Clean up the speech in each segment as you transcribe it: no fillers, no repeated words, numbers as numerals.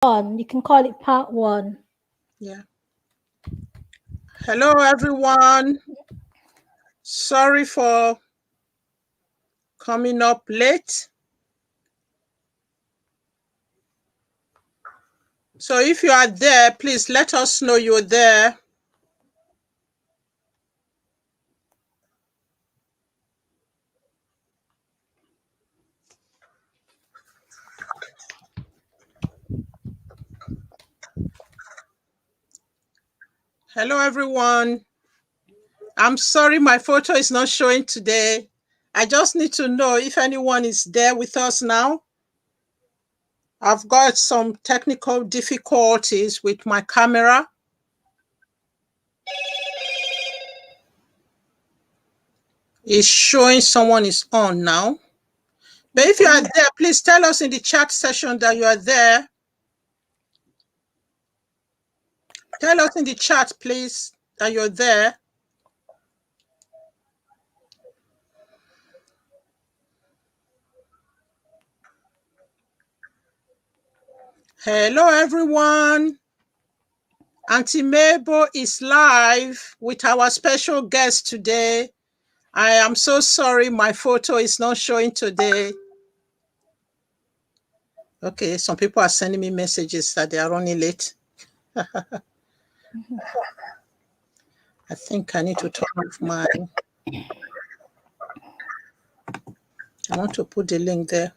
1. You can call it part 1. Yeah. Hello, everyone. Sorry for coming up late. So if you are there, please let us know you're there. Hello, everyone. I'm sorry my photo is not showing today. I just need to know if anyone is there with us now. I've got some technical difficulties with my camera. It's showing someone is on now. But if you are there, please tell us in the chat session that you are there. Tell us in the chat, please, that you're there. Hello, everyone. Auntie Mabel is live with our special guest today. I am so sorry my photo is not showing today. Okay, some people are sending me messages that they are running late. I think I need to turn off my... I want to put the link there.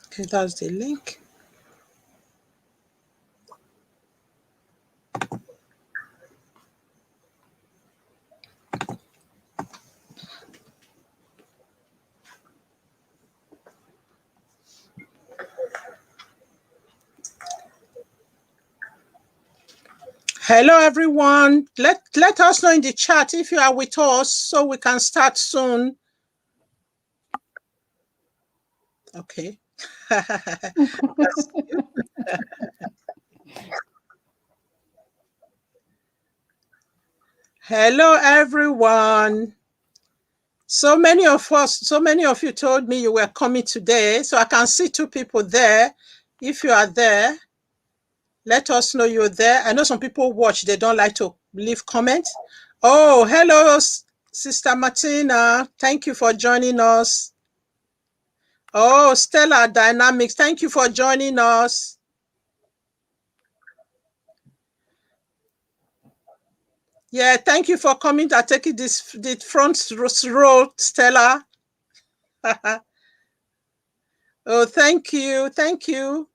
Okay, that's the link. Hello, everyone. Let us know in the chat if you are with us so we can start soon. Okay. Hello, everyone. So many of you told me you were coming today. So I can see 2 people there. If you are there, let us know you're there. I know some people watch, they don't like to leave comments. Oh, hello, Sister Martina. Thank you for joining us. Oh, Stellar Dynamics, thank you for joining us. Yeah, thank you for coming to take the front row, Stella. Oh, thank you. Thank you.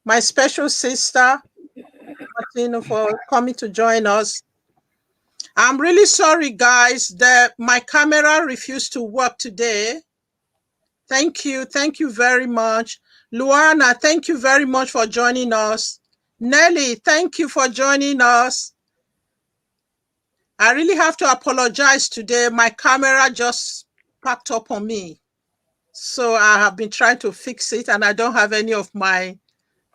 My special sister, Martina, for coming to join us. I'm really sorry, guys, that my camera refused to work today. Thank you. Thank you very much. Luana, thank you very much for joining us. Nelly, thank you for joining us. I really have to apologize today. My camera just packed up on me. So I have been trying to fix it, and I don't have any of my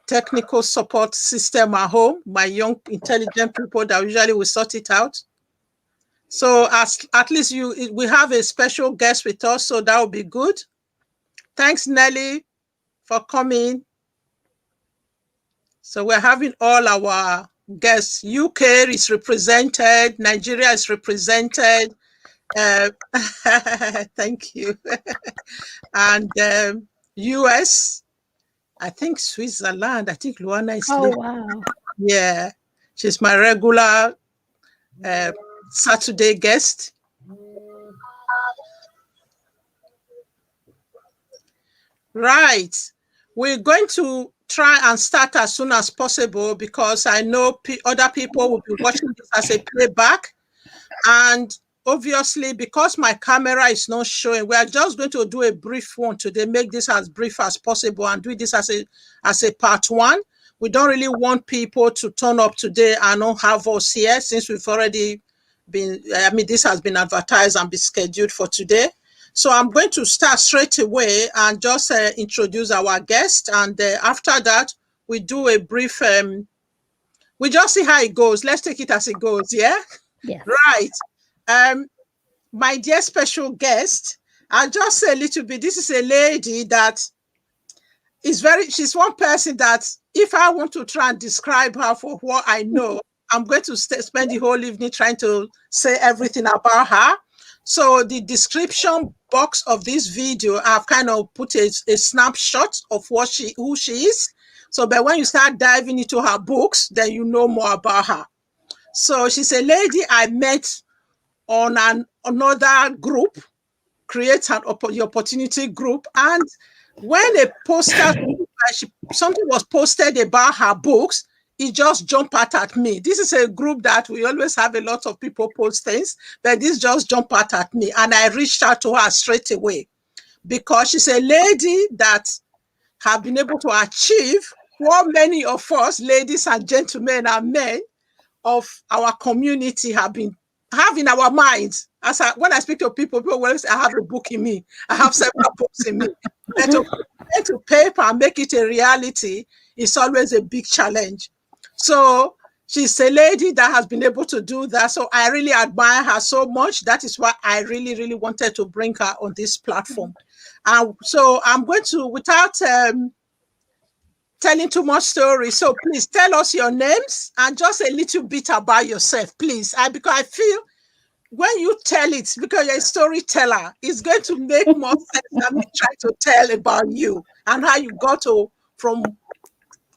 technical support system at home, my young, intelligent people that usually will sort it out. So at least we have a special guest with us, so that will be good. Thanks, Nelly, for coming. So we're having all our guests. UK is represented, Nigeria is represented. Thank you. And US, I think Switzerland, I think Luana is living. Wow. Yeah, she's my regular Saturday guest. Right. We're going to try and start as soon as possible because I know other people will be watching this as a playback. And obviously, because my camera is not showing, we are just going to do a brief one today, make this as brief as possible and do this as a part 1. We don't really want people to turn up today and not have us here since we've already been, this has been advertised and be scheduled for today. So I'm going to start straight away and just introduce our guest. And after that, we do a brief We just see how it goes. Let's take it as it goes. Yeah. Yes. Right. Um, my dear special guest, I'll just say a little bit. This is a lady that she's one person that if I want to try and describe her for what I know, I'm going to spend the whole evening trying to say everything about her. So the description box of this video, I've kind of put a snapshot of who she is. So, but when you start diving into her books, then you know more about her. So she's a lady I met on another group, create the opportunity group, and when a poster something was posted about her books, it just jumped out at me. This is a group that we always have a lot of people post things, but this just jumped out at me, and I reached out to her straight away because she's a lady that have been able to achieve what many of us, ladies and gentlemen and men of our community, have in our minds. When I speak to people will say, I have a book in me. I have several books in me. But to put it to paper and make it a reality is always a big challenge. So she's a lady that has been able to do that. So I really admire her so much. That is why I really, really wanted to bring her on this platform. So I'm going to, without telling too much story. So please tell us your names and just a little bit about yourself, please. Because I feel when you tell it, because you're a storyteller, it's going to make more sense than me trying to tell about you and how you got from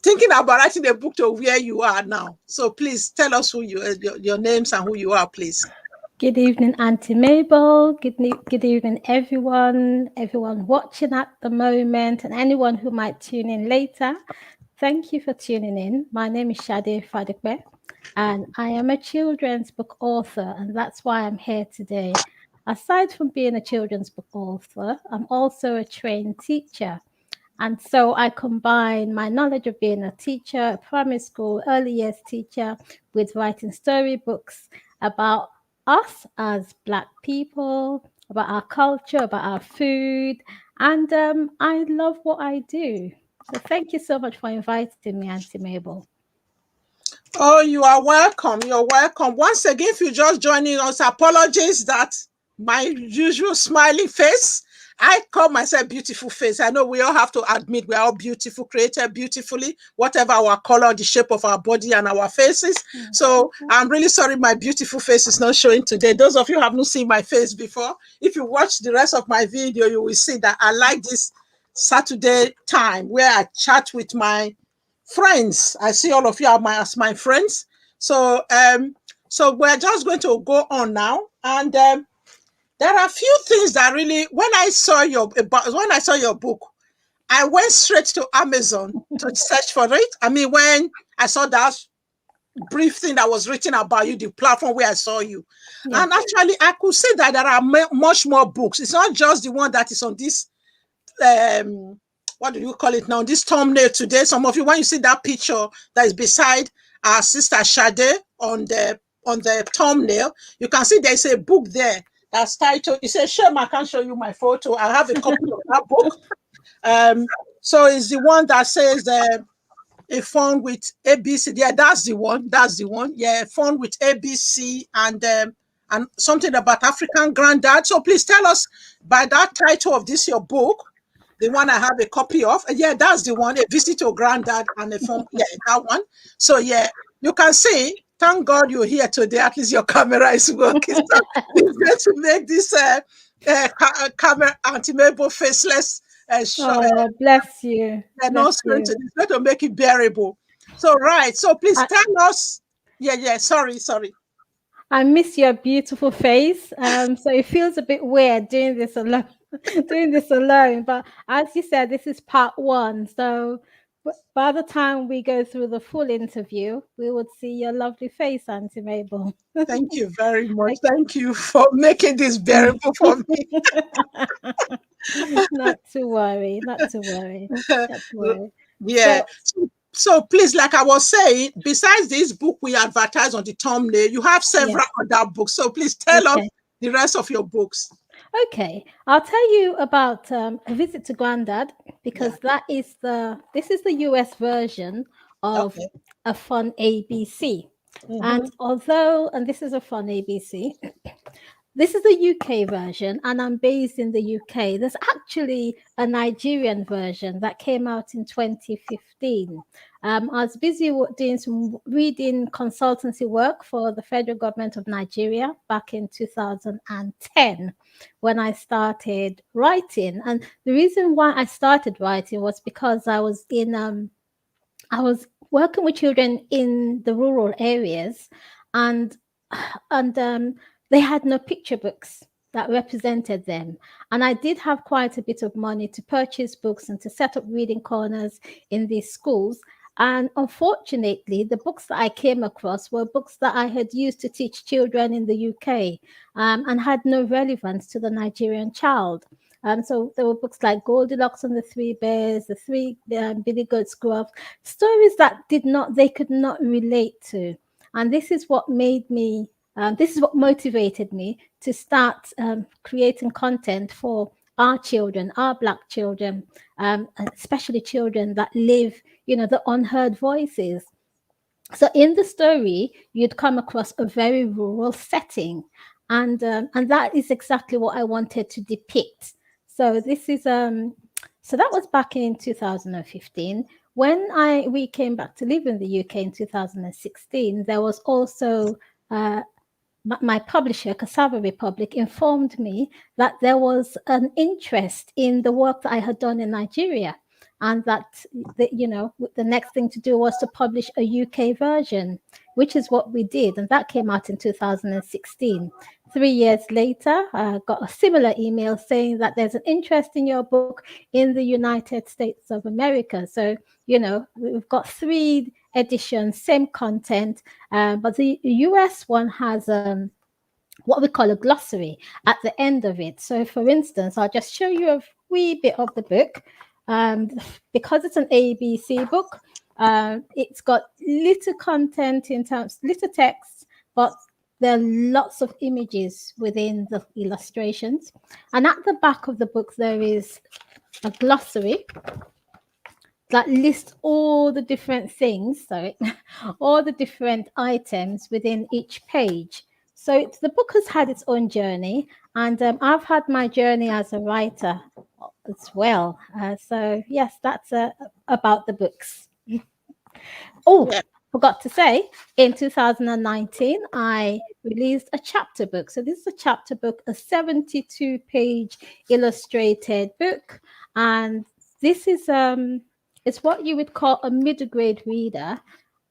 thinking about writing a book to where you are now. So please tell us who your names and who you are, please. Good evening, Auntie Mabel. Good evening, everyone watching at the moment, and anyone who might tune in later. Thank you for tuning in. My name is Sade Fadipe, and I am a children's book author, and that's why I'm here today. Aside from being a children's book author, I'm also a trained teacher. And so I combine my knowledge of being a teacher, a primary school, early years teacher, with writing storybooks about us as Black people, about our culture, about our food. And I love what I do. So thank you so much for inviting me, Auntie Mabel. Oh, you are welcome. You're welcome. Once again, if you're just joining us, apologies that my usual smiley face. I call myself beautiful face. I know we all have to admit we're all beautiful, created beautifully, whatever our color, the shape of our body and our faces. So I'm really sorry my beautiful face is not showing today. Those of you who have not seen my face before, if you watch the rest of my video, you will see that I like this Saturday time where I chat with my friends. I see all of you as my friends. So so we're just going to go on now, and there are a few things that really, when I saw your book, I went straight to Amazon to search for it. I mean, when I saw that brief thing that was written about you, the platform where I saw you, and actually I could see that there are much more books. It's not just the one that is on this what do you call it now, this thumbnail today. Some of you, when you see that picture that is beside our sister Sade on the thumbnail, you can see there's a book there that's titled, it says, Shem, I can't show you my photo. I have a copy of that book. So it's the one that says a phone with ABC. Yeah, that's the one. Yeah, a phone with ABC and something about African Grandad. So please tell us, by that title of this your book, the one I have a copy of. Yeah, that's the one, a visit to Grandad and a phone. Yeah, that one. So yeah, you can see, thank God you're here today. At least your camera is working. So it's going to make this camera Auntie Mabel faceless. Bless you. It's going to make it bearable. So right. So please tell us. Yeah. Sorry. I miss your beautiful face. So it feels a bit weird doing this alone. But as you said, this is part one. So by the time we go through the full interview, we would see your lovely face, Auntie Mabel. Thank you very much. Thank you for making this bearable for me. Not to worry. Yeah. So please, like I was saying, besides this book we advertise on the thumbnail, you have several other books. So please tell us the rest of your books. Okay, I'll tell you about A Visit to Grandad, because this is the US version of Okay. a fun ABC. And Mm-hmm. and this is a fun ABC, this is the UK version, and I'm based in the UK. There's actually a Nigerian version that came out in 2015. I was busy doing some reading consultancy work for the federal government of Nigeria back in 2010 when I started writing. And the reason why I started writing was because I was working with children in the rural areas, and and they had no picture books that represented them. And I did have quite a bit of money to purchase books and to set up reading corners in these schools. And unfortunately, the books that I came across were books that I had used to teach children in the UK, and had no relevance to the Nigerian child. So there were books like Goldilocks and the Three Bears, the Three Billy Goats Grew Up, stories that they could not relate to. And this is what made me, this is what motivated me to start creating content for our children, our Black children, especially children that live, the unheard voices. So in the story, you'd come across a very rural setting, and that is exactly what I wanted to depict. So this is so that was back in 2015. When we came back to live in the UK in 2016, there was also my publisher, Cassava Republic, informed me that there was an interest in the work that I had done in Nigeria, and that the next thing to do was to publish a UK version, which is what we did, and that came out in 2016. 3 years later, I got a similar email saying that there's an interest in your book in the United States of America. So we've got 3 editions, same content, but the US one has what we call a glossary at the end of it. So, for instance, I'll just show you a wee bit of the book. Because it's an ABC book, it's got little content in terms, little text, but there are lots of images within the illustrations. And at the back of the book, there is a glossary that lists all the different things, all the different items within each page. So the book has had its own journey, and I've had my journey as a writer as well. So yes, that's about the books. Oh, Yeah. forgot to say, in 2019, I released a chapter book. So this is a chapter book, a 72-page illustrated book, and this is it's what you would call a middle grade reader,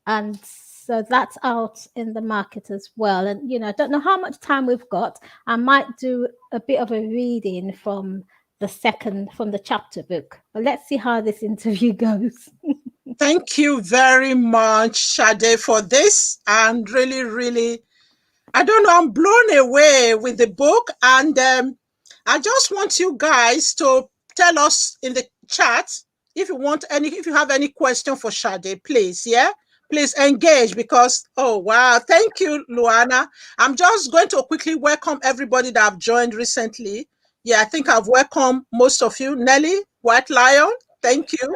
and so that's out in the market as well. And I don't know how much time we've got. I might do a bit of a reading from the chapter book, but let's see how this interview goes. Thank you very much, Sade, for this. And really, really, I don't know, I'm blown away with the book. And I just want you guys to tell us in the chat if you have any question for Sade, please. Yeah, please engage, because, oh, wow. Thank you, Luana. I'm just going to quickly welcome everybody that have joined recently. Yeah, I think I've welcomed most of you. Nelly, White Lion, thank you.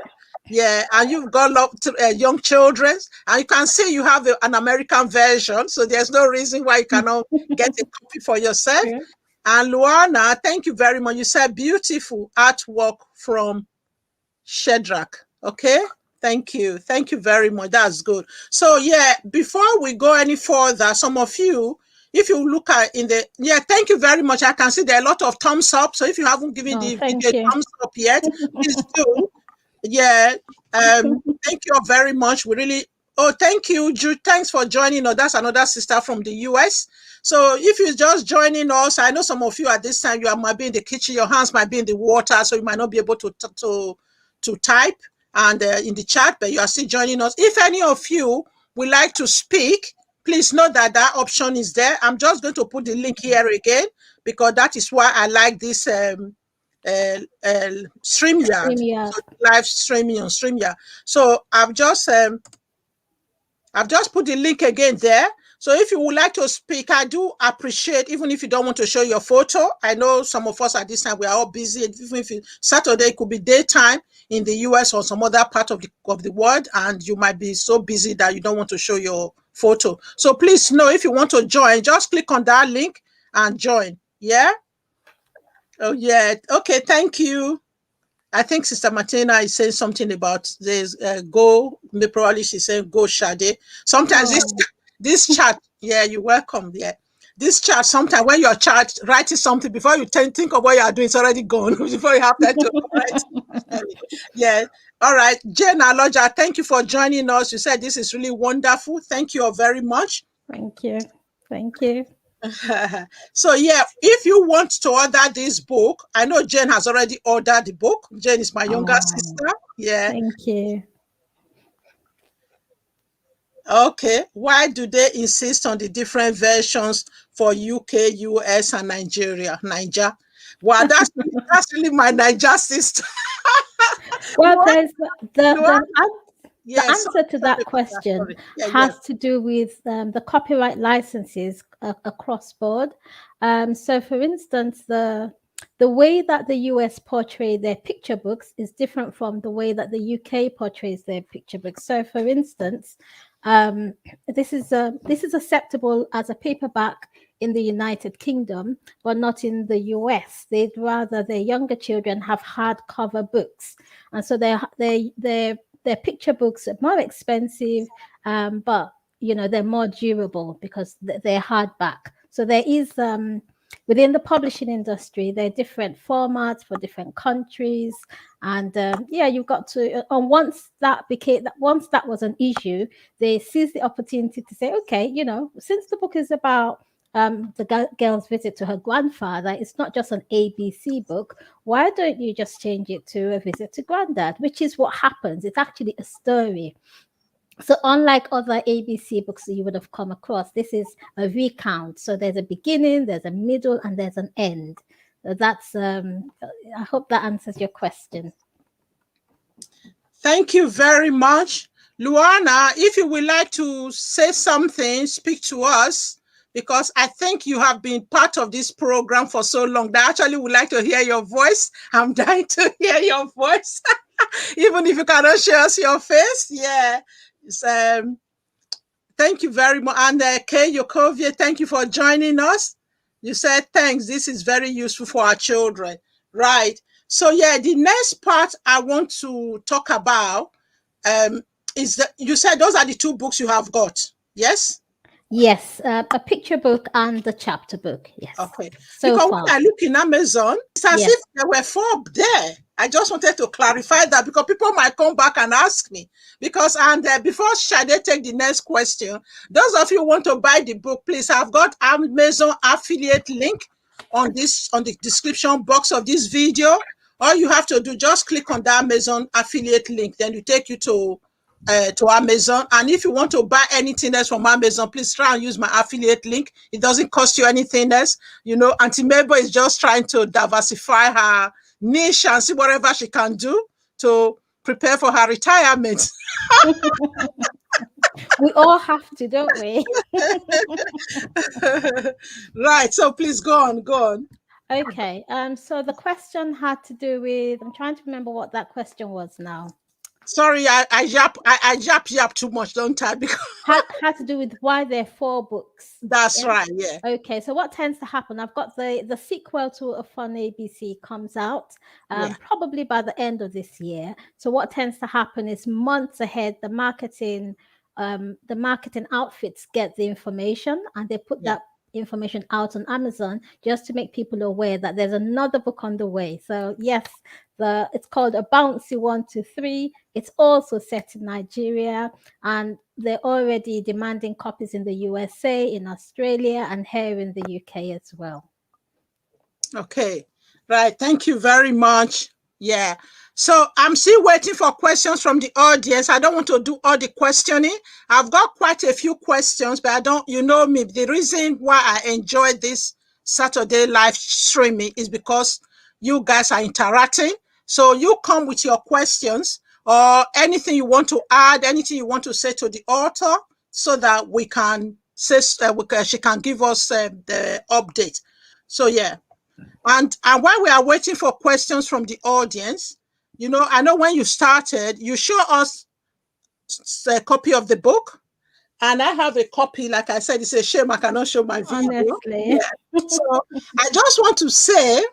Yeah, and you've got young children, and you can see you have an American version, so there's no reason why you cannot get a copy for yourself. Yeah. And Luana, thank you very much. You said beautiful artwork from Shedrack. Okay, thank you very much. That's good. So yeah, before we go any further, some of you, if you look at thank you very much. I can see there are a lot of thumbs up. So if you haven't given Oh, the video thank a you. thumbs up yet, please do. Yeah. Thank you very much. We really. Oh, thank you, Jude. Thanks for joining us. That's another sister from the US. So if you're just joining us, I know some of you at this time might be in the kitchen, your hands might be in the water, so you might not be able to type and in the chat, but you are still joining us. If any of you would like to speak, please note that option is there. I'm just going to put the link here again, because that is why I like this StreamYard, StreamYard. so live streaming on StreamYard. So I've just put the link again there. So if you would like to speak, I do appreciate, even if you don't want to show your photo. I know some of us at this time, we are all busy. Even if Saturday, it could be daytime in the US or some other part of the world, and you might be so busy that you don't want to show your photo. So please know, if you want to join, just click on that link and join. Yeah? Oh, yeah. Okay, thank you. I think Sister Martina is saying something about this go. Probably she's saying go Sade. Sometimes this chat, yeah, you're welcome. Yeah, this chat. Sometimes when you're chat writing something before you think of what you are doing, it's already gone before you have time to write. Yeah. All right, Jane Aloja, thank you for joining us. You said this is really wonderful. Thank you all very much. Thank you. Thank you. So yeah, if you want to order this book, I know Jane has already ordered the book. Jane is my younger sister. Yeah. Thank you. Okay. Why do they insist on the different versions for UK, US, and Niger? Well, that's really my Niger sister. Well, there's the Yeah, answer to that question has to do with the copyright licenses across board. So, for instance, the way that the US portray their picture books is different from the way that the UK portrays their picture books. So, for instance, this is acceptable as a paperback in the United Kingdom, but not in the US. They'd rather their younger children have hardcover books, and so their picture books are more expensive, but they're more durable because they're hardback. So there is within the publishing industry, there are different formats for different countries, and you've got to. And once that was an issue, they seized the opportunity to say, okay, since the book is about the girl's visit to her grandfather, it's not just an ABC book. Why don't you just change it to a visit to Grandad, which is what happens. It's actually a story. So unlike other ABC books that you would have come across, this is a recount. So there's a beginning, there's a middle, and there's an end. So that's I hope that answers your question. Thank you very much. Luana, if you would like to say something, speak to us, because I think you have been part of this program for so long that I actually would like to hear your voice. I'm dying to hear your voice, even if you cannot show us your face. Yeah. Thank you very much. And Kay Yokovia, thank you for joining us. You said, thanks. This is very useful for our children. Right. So, yeah, the next part I want to talk about is that you said those are the two books you have got. Yes? Yes, a picture book and the chapter book. Yes. Okay. So because far, when I look in Amazon, it's as if there were 4 there. I just wanted to clarify that because people might come back and ask me. Because before Sade take the next question, those of you who want to buy the book, please, I've got Amazon affiliate link on the description box of this video. All you have to do, just click on the Amazon affiliate link, then you take you to Amazon. And if you want to buy anything else from Amazon, please try and use my affiliate link. It doesn't cost you anything else. Auntie Mabel is just trying to diversify her niche and see whatever she can do to prepare for her retirement. We all have to, don't we? Right. So please go on. Okay. So the question had to do with, I'm trying to remember what that question was now. Sorry, I yap too much, don't I? Because had to do with why there are 4 books. That's right, yeah. Okay, so what tends to happen? I've got the sequel to A Fun ABC comes out probably by the end of this year. So what tends to happen is months ahead, the marketing outfits get the information and they put that information out on Amazon just to make people aware that there's another book on the way. So yes, it's called A Bouncy 123. It's also set in Nigeria, and they're already demanding copies in the USA, in Australia, and here in the UK as well. Okay, right. Thank you very much. Yeah. So I'm still waiting for questions from the audience. I don't want to do all the questioning. I've got quite a few questions, but you know me. The reason why I enjoy this Saturday live streaming is because you guys are interacting. So you come with your questions or anything you want to add, anything you want to say to the author so that we can says she can give us the update. So yeah, and while we are waiting for questions from the audience, I know when you started, you show us a copy of the book, and I have a copy. Like I said, it's a shame I cannot show my video. Honestly. Yeah. So I just want to say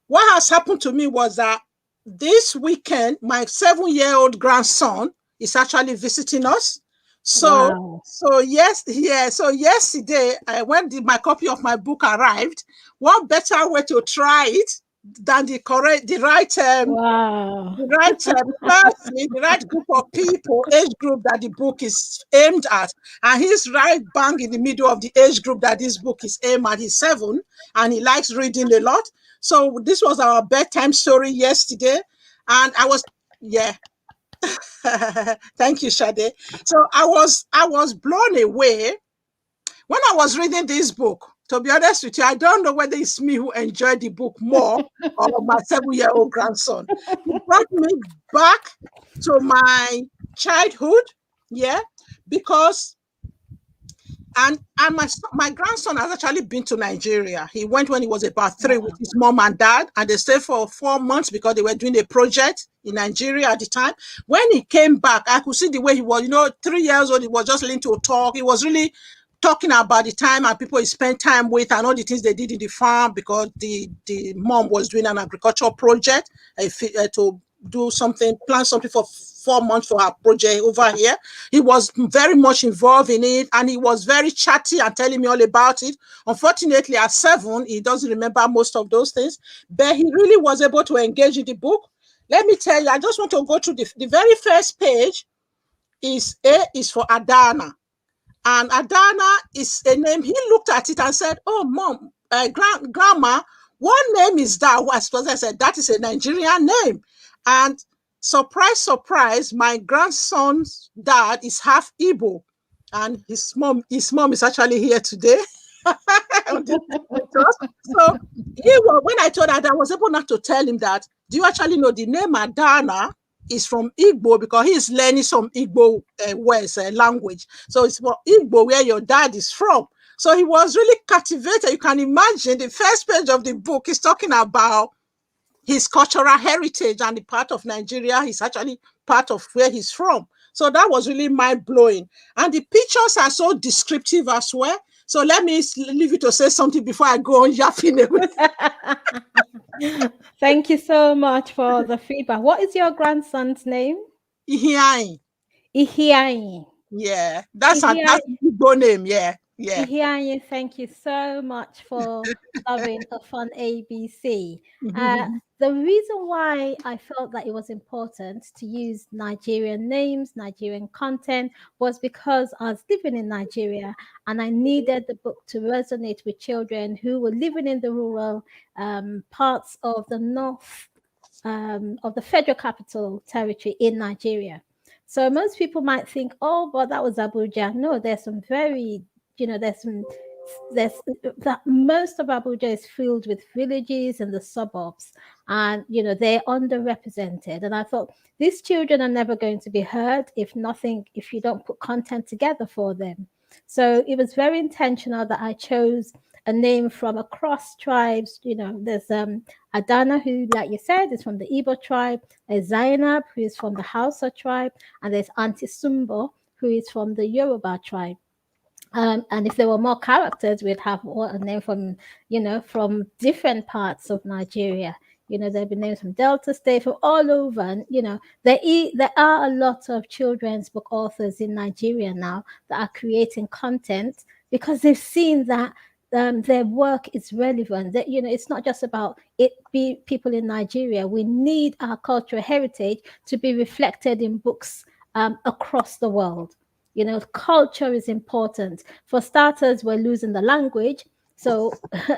what has happened to me was that this weekend, my 7-year-old grandson is actually visiting us. So, Wow. so yes, yeah. So yesterday, when my copy of my book arrived, what better way to try it than Wow. person, the right group of people, age group that the book is aimed at. And he's right bang in the middle of the age group that this book is aimed at. He's 7 and he likes reading a lot. So this was our bedtime story yesterday. And yeah. Thank you, Sade. So I was blown away when I was reading this book. To be honest with you, I don't know whether it's me who enjoyed the book more or my 7-year-old grandson. It brought me back to my childhood, yeah, because and my grandson has actually been to Nigeria. He went when he was about 3 with his mom and dad, and they stayed for 4 months because they were doing a project in Nigeria at the time. When he came back, I could see the way he was. 3 years old, he was just learning to talk. He was really talking about the time and people he spent time with and all the things they did in the farm, because the mom was doing an agricultural project to plan something for 4 months for her project over here. He was very much involved in it, and he was very chatty and telling me all about it. Unfortunately, at 7, he doesn't remember most of those things, but he really was able to engage in the book. Let me tell you, I just want to go through the very first page. A is for Adana. And Adana is a name. He looked at it and said, "Oh, mom, grandma, what name is that?" I said, "That is a Nigerian name." And surprise, surprise, my grandson's dad is half Igbo, and his mom is actually here today. So when I told her that, I was able not to tell him that. Do you actually know the name Adana is from Igbo, because he's learning some Igbo words, language. So it's for Igbo, where your dad is from. So he was really captivated. You can imagine the first page of the book is talking about his cultural heritage and the part of Nigeria he's actually part of where he's from. So that was really mind-blowing. And the pictures are so descriptive as well. So let me leave you to say something before I go on yapping away. Thank you so much for the feedback. What is your grandson's name? Ihiai. Ihiai. Yeah, that's a Ihiai. Igbo name. Yeah, yeah. Ihiai, thank you so much for loving a fun ABC. The reason why I felt that it was important to use Nigerian names, Nigerian content, was because I was living in Nigeria and I needed the book to resonate with children who were living in the rural parts of the north of the Federal Capital Territory in Nigeria. So most people might think, oh, but that was Abuja. No, there's some very, there's that most of Abuja is filled with villages and the suburbs, and they're underrepresented. And I thought these children are never going to be heard if you don't put content together for them. So it was very intentional that I chose a name from across tribes. There's Adana, who, like you said, is from the Igbo tribe. There's Zainab, who is from the Hausa tribe, and there's Auntie Sumbo, who is from the Yoruba tribe. And if there were more characters, we'd have a name from different parts of Nigeria. There'd be names from Delta State, from all over. And, there are a lot of children's book authors in Nigeria now that are creating content because they've seen that their work is relevant. That it's not just about people in Nigeria. We need our cultural heritage to be reflected in books across the world. Culture is important. For starters, we're losing the language. So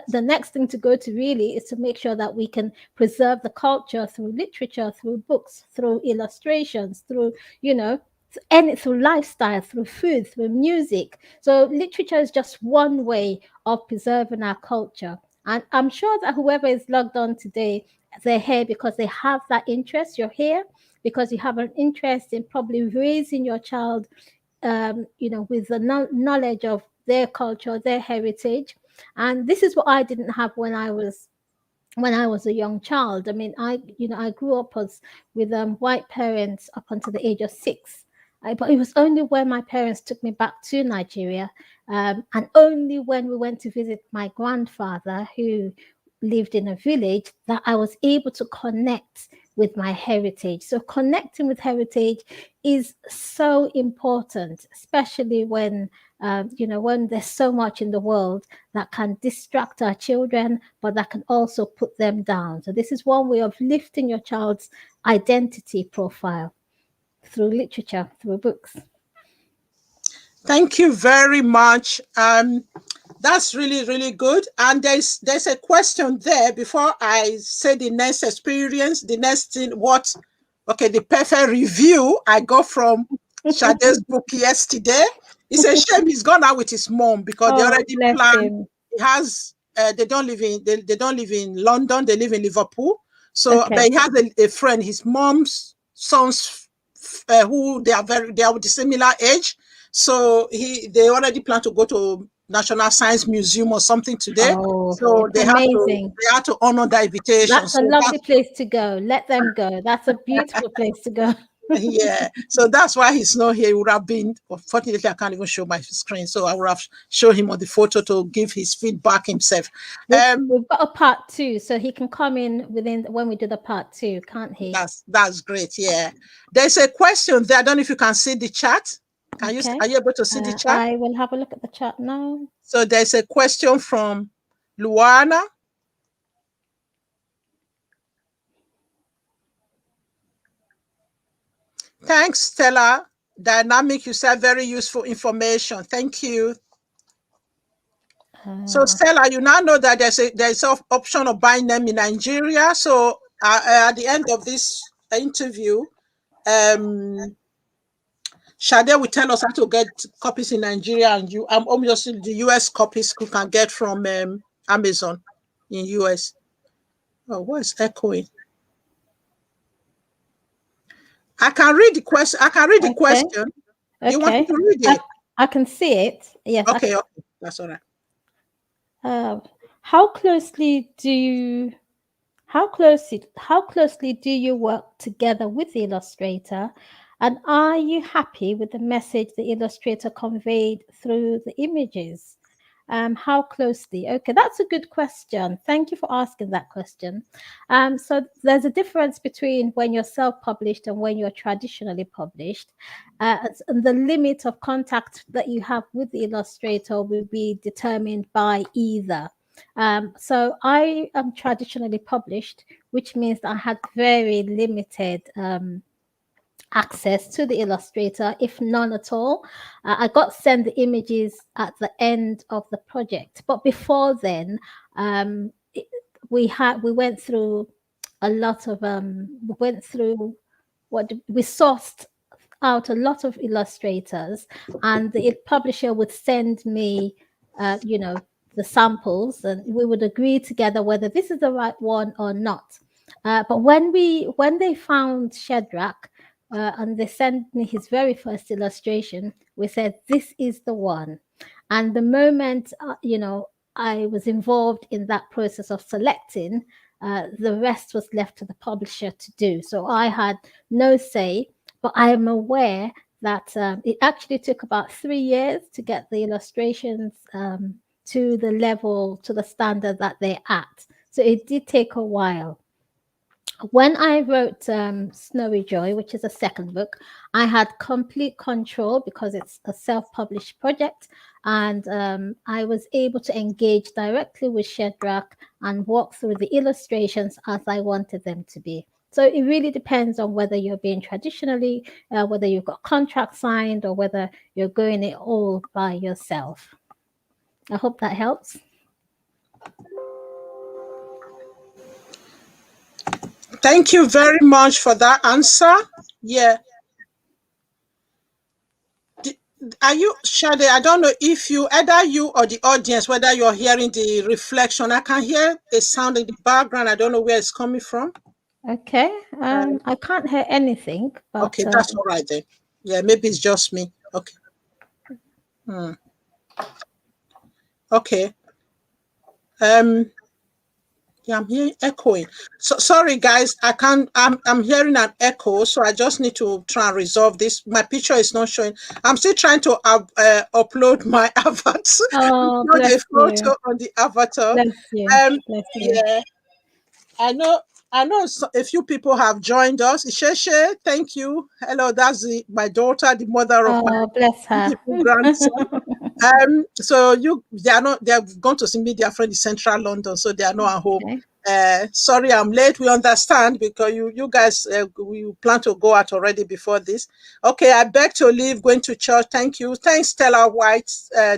the next thing to go to really is to make sure that we can preserve the culture through literature, through books, through illustrations, through through lifestyle, through food, through music. So literature is just one way of preserving our culture. And I'm sure that whoever is logged on today, they're here because they have that interest. You're here because you have an interest in probably raising your child with the knowledge of their culture, their heritage. And this is what I didn't have when I was a young child. I mean, I grew up with white parents up until the age of 6. But it was only when my parents took me back to Nigeria, and only when we went to visit my grandfather, who lived in a village, that I was able to connect with my heritage. So connecting with heritage is so important, especially when when there's so much in the world that can distract our children, but that can also put them down. So this is one way of lifting your child's identity profile through literature, through books. Thank you very much. That's really, really good. And there's a question there before I say the next experience, the next thing, the perfect review I got from Sade's book yesterday. It's a shame he's gone out with his mom because they Oh, already bless planned. him. He has, they don't live in London, they live in Liverpool. So, Okay. but he has a friend, his mom's son's, who they are the similar age. So they already plan to go to National Science Museum or something today. Oh, So amazing. they had to honor the invitation. That's a So lovely place to go. Let them go. That's a beautiful place to go. yeah. So that's why he's not here. He would have been, unfortunately, I can't even show my screen. So I would have shown him on the photo to give his feedback himself. We've got a part 2, so he can come in when we do the part 2, can't he? That's great. Yeah. There's a question there. I don't know if you can see the chat. Okay. Are you able to see the chat? I will have a look at the chat now. So there's a question from Luana. Thanks, Stella. Dynamic, you said very useful information. Thank you. So Stella, you now know that there's an option of buying them in Nigeria. So at the end of this interview, Sade will tell us how to get copies in Nigeria, and obviously the US copies you can get from Amazon in US. Oh, what is echoing? I can read the question. Okay. You want me to read it? I can see it. Yes. Okay, that's all right. How closely do you work together with the illustrator, and are you happy with the message the illustrator conveyed through the images? How closely? Okay, that's a good question. Thank you for asking that question. So there's a difference between when you're self-published and when you're traditionally published. And the limit of contact that you have with the illustrator will be determined by either. So I am traditionally published, which means I had very limited access to the illustrator, if none at all. I got sent the images at the end of the project, but before then, we went through a lot of we sourced out a lot of illustrators, and the publisher would send me, the samples, and we would agree together whether this is the right one or not. But when they found Shadrach, and they sent me his very first illustration, we said, this is the one. And the moment, I was involved in that process of selecting, the rest was left to the publisher to do. So I had no say, but I am aware that it actually took about 3 years to get the illustrations to the standard that they're at. So it did take a while. When I wrote Snowy Joy, which is a second book, I had complete control because it's a self-published project, and I was able to engage directly with Shadrach and walk through the illustrations as I wanted them to be. So it really depends on whether you're being traditionally, whether you've got contract signed, or whether you're going it all by yourself. I hope that helps. Thank you very much for that answer. Yeah. Are you, Sade? I don't know if either you or the audience, whether you're hearing the reflection. I can hear a sound in the background. I don't know where it's coming from. Okay. I can't hear anything. But, okay, that's all right then. Yeah, maybe it's just me. Okay. Okay. Yeah, I'm hearing echoing. So sorry guys, I can't I'm hearing an echo, so I just need to try and resolve this. My picture is not showing. I'm still trying to upload my avatar. Oh, Not a bless you. photo on the avatar. Bless you. Um Bless you. yeah, I know a few people have joined us. Isheshe, thank you. Hello, that's my daughter, the mother of my Oh, bless her. beautiful grandson. So they've gone to see me, their friend in central London, so they are not at home. Okay. Sorry, I'm late. We understand because you guys, we plan to go out already before this. Okay, I beg to leave, going to church. Thank you. Thanks, Stella White,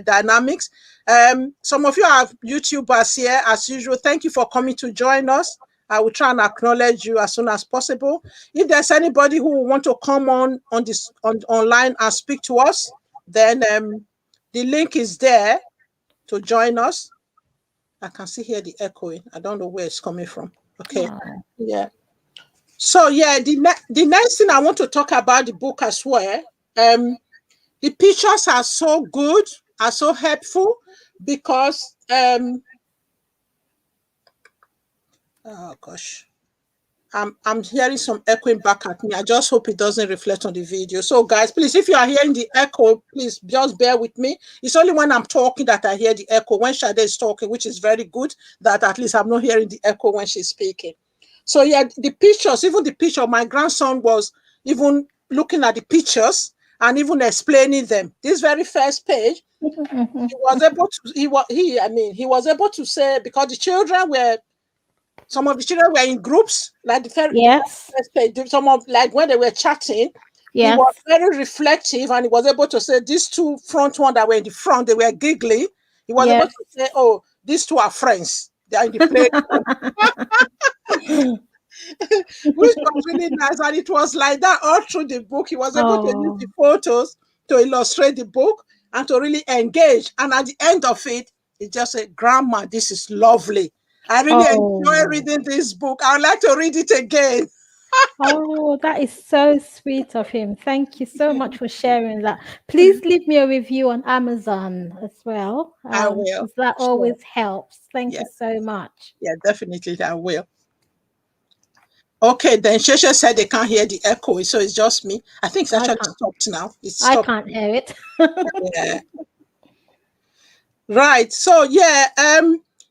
Dynamics. Some of you are YouTubers here as usual. Thank you for coming to join us. I will try and acknowledge you as soon as possible. If there's anybody who will want to come on this online and speak to us, then the link is there to join us. I can see here the echoing. I don't know where it's coming from. Okay. Oh, Yeah. So yeah, the next thing I want to talk about the book as well. The pictures are so good, are so helpful because oh gosh. I'm hearing some echoing back at me. I just hope it doesn't reflect on the video. So guys, please, if you are hearing the echo, please just bear with me. It's only when I'm talking that I hear the echo. When Sade is talking, which is very good, that at least I'm not hearing the echo when she's speaking. So yeah, the pictures, even the picture, my grandson was even looking at the pictures and even explaining them. This very first page, he was able to, he was able to say, because the children were some of the children were in groups, like the very yes. first page. Some of like when they were chatting, he was Yes. very reflective, and he was able to say these two front one that were in the front, they were giggly. He was able Yes. to say, "Oh, these two are friends. They are in the play," which was really nice. And it was like that all through the book. He was able to use Oh. the photos to illustrate the book and to really engage. And at the end of it, he just said, "Grandma, this is lovely. I really enjoy Oh. reading this book. I would like to read it again." Oh, that is so sweet of him. Thank you so much for sharing that. Please leave me a review on Amazon as well, I will. because that Sure. always helps. Thank Yeah. you so much. Yeah, definitely I will. Okay, then Shesha said they can't hear the echo, so it's just me. I think it's I actually can't. stopped now. It's I stopped. can't hear it. Yeah. Right. So yeah,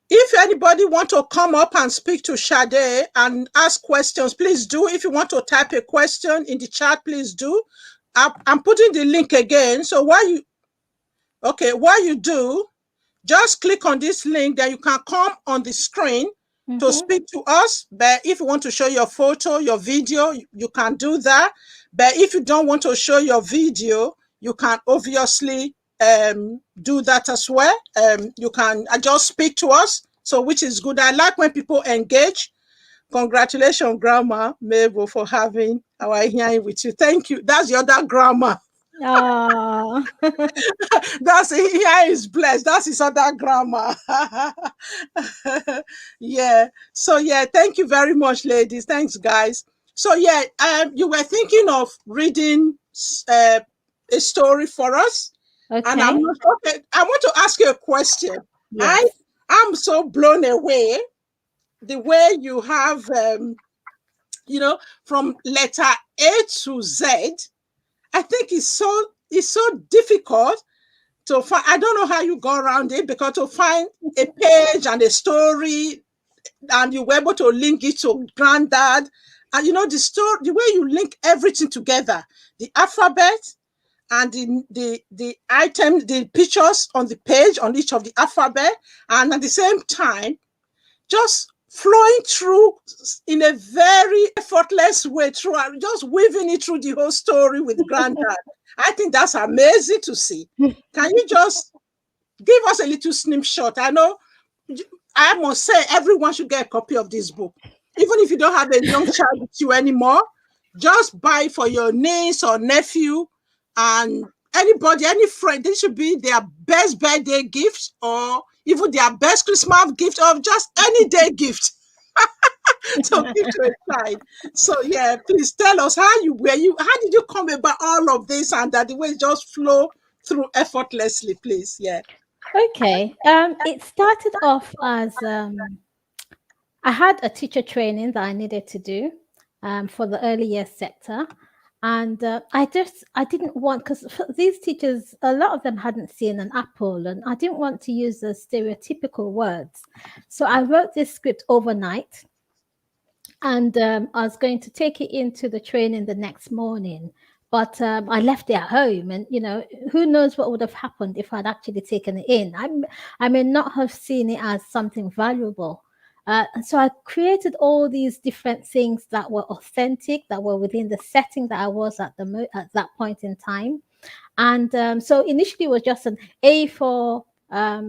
if anybody want to come up and speak to Sade and ask questions, please do. If you want to type a question in the chat, please do. I'm putting the link again. So while you do, just click on this link, then you can come on the screen to Mhm. speak to us. But if you want to show your photo, your video, you can do that. But if you don't want to show your video, you can obviously do that as well. You can just speak to us. So which is good. I like when people engage. Congratulations, Grandma Mabel, for having our hearing with you. Thank you. That's the other grandma. Ah. That's here is blessed. That's his other grandma. Yeah. So yeah, thank you very much, ladies. Thanks, guys. So yeah, you were thinking of reading uh, a story for us, and I'm Okay. not okay. I want to ask you a question. I Yes. am so blown away the way you have, from letter A to Z. I think it's so difficult to find. I don't know how you go around it, because to find a page and a story, and you were able to link it to Grandad, and the story, the way you link everything together, the alphabet and the item, the pictures on the page on each of the alphabet, and at the same time just flowing through in a very effortless way through, just weaving it through the whole story with Grandad. I think that's amazing to see. Can you just give us a little snapshot? I know, I must say, everyone should get a copy of this book. Even if you don't have a young child with you anymore, just buy for your niece or nephew and anybody, any friend. This should be their best birthday gift, or even their best Christmas gift, or just any day gift to give to a child. So yeah, please tell us how did you come about all of this, and that the way it just flow through effortlessly, please. Yeah. Okay. It started off as I had a teacher training that I needed to do for the early years sector. And I didn't want, because these teachers, a lot of them hadn't seen an apple, and I didn't want to use the stereotypical words. So I wrote this script overnight, and I was going to take it into the training the next morning. But I left it at home, and who knows what would have happened if I'd actually taken it in. I may not have seen it as something valuable. And so I created all these different things that were authentic, that were within the setting that I was at that point in time. And so initially it was just an A for uh,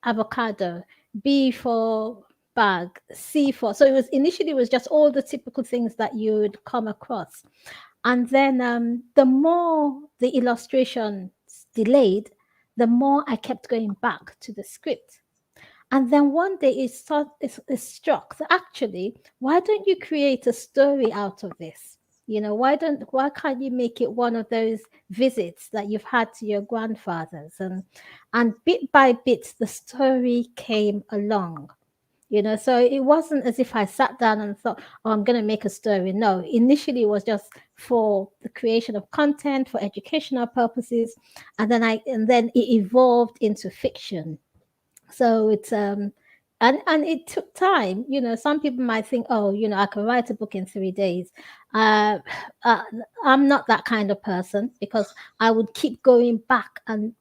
avocado, B for bag, C for. So it was just all the typical things that you would come across. And then the more the illustrations delayed, the more I kept going back to the script. And then one day it struck that actually, why don't you create a story out of this? Why can't you make it one of those visits that you've had to your grandfathers? And bit by bit, the story came along. So it wasn't as if I sat down and thought, oh, I'm going to make a story. No, initially it was just for the creation of content for educational purposes, and then it evolved into fiction. So it's and it took time. Some people might think, oh, I can write a book in 3 days. uh, uh I'm not that kind of person, because I would keep going back and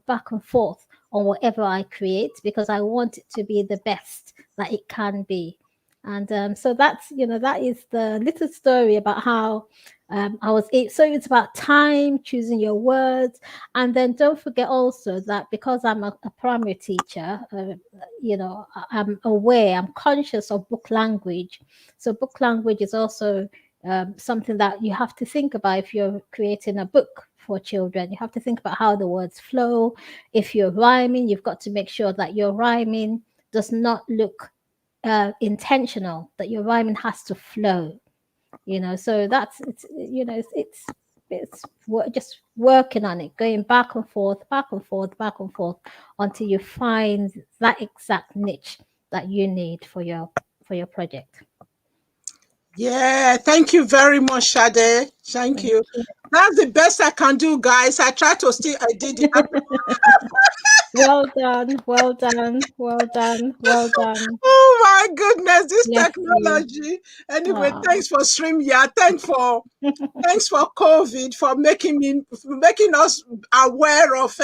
back and forth on whatever I create, because I want it to be the best that it can be. And so that is the little story about how so it's about time, choosing your words. And then don't forget also that because I'm a primary teacher, I'm aware, I'm conscious of book language. So book language is also something that you have to think about if you're creating a book for children. You have to think about how the words flow. If you're rhyming, you've got to make sure that your rhyming does not look intentional, that your rhyming has to flow. So that's just working on it, going back and forth, back and forth, back and forth, until you find that exact niche that you need for your project. Yeah, thank you very much, Sade. Thank Thank you. you. That's the best I can do, guys. I try to still I did it. Well done, well done, well done, well done. Oh my goodness, this Bless you. technology. Anyway, Oh. thanks for stream. Yeah, thanks for COVID for making us aware of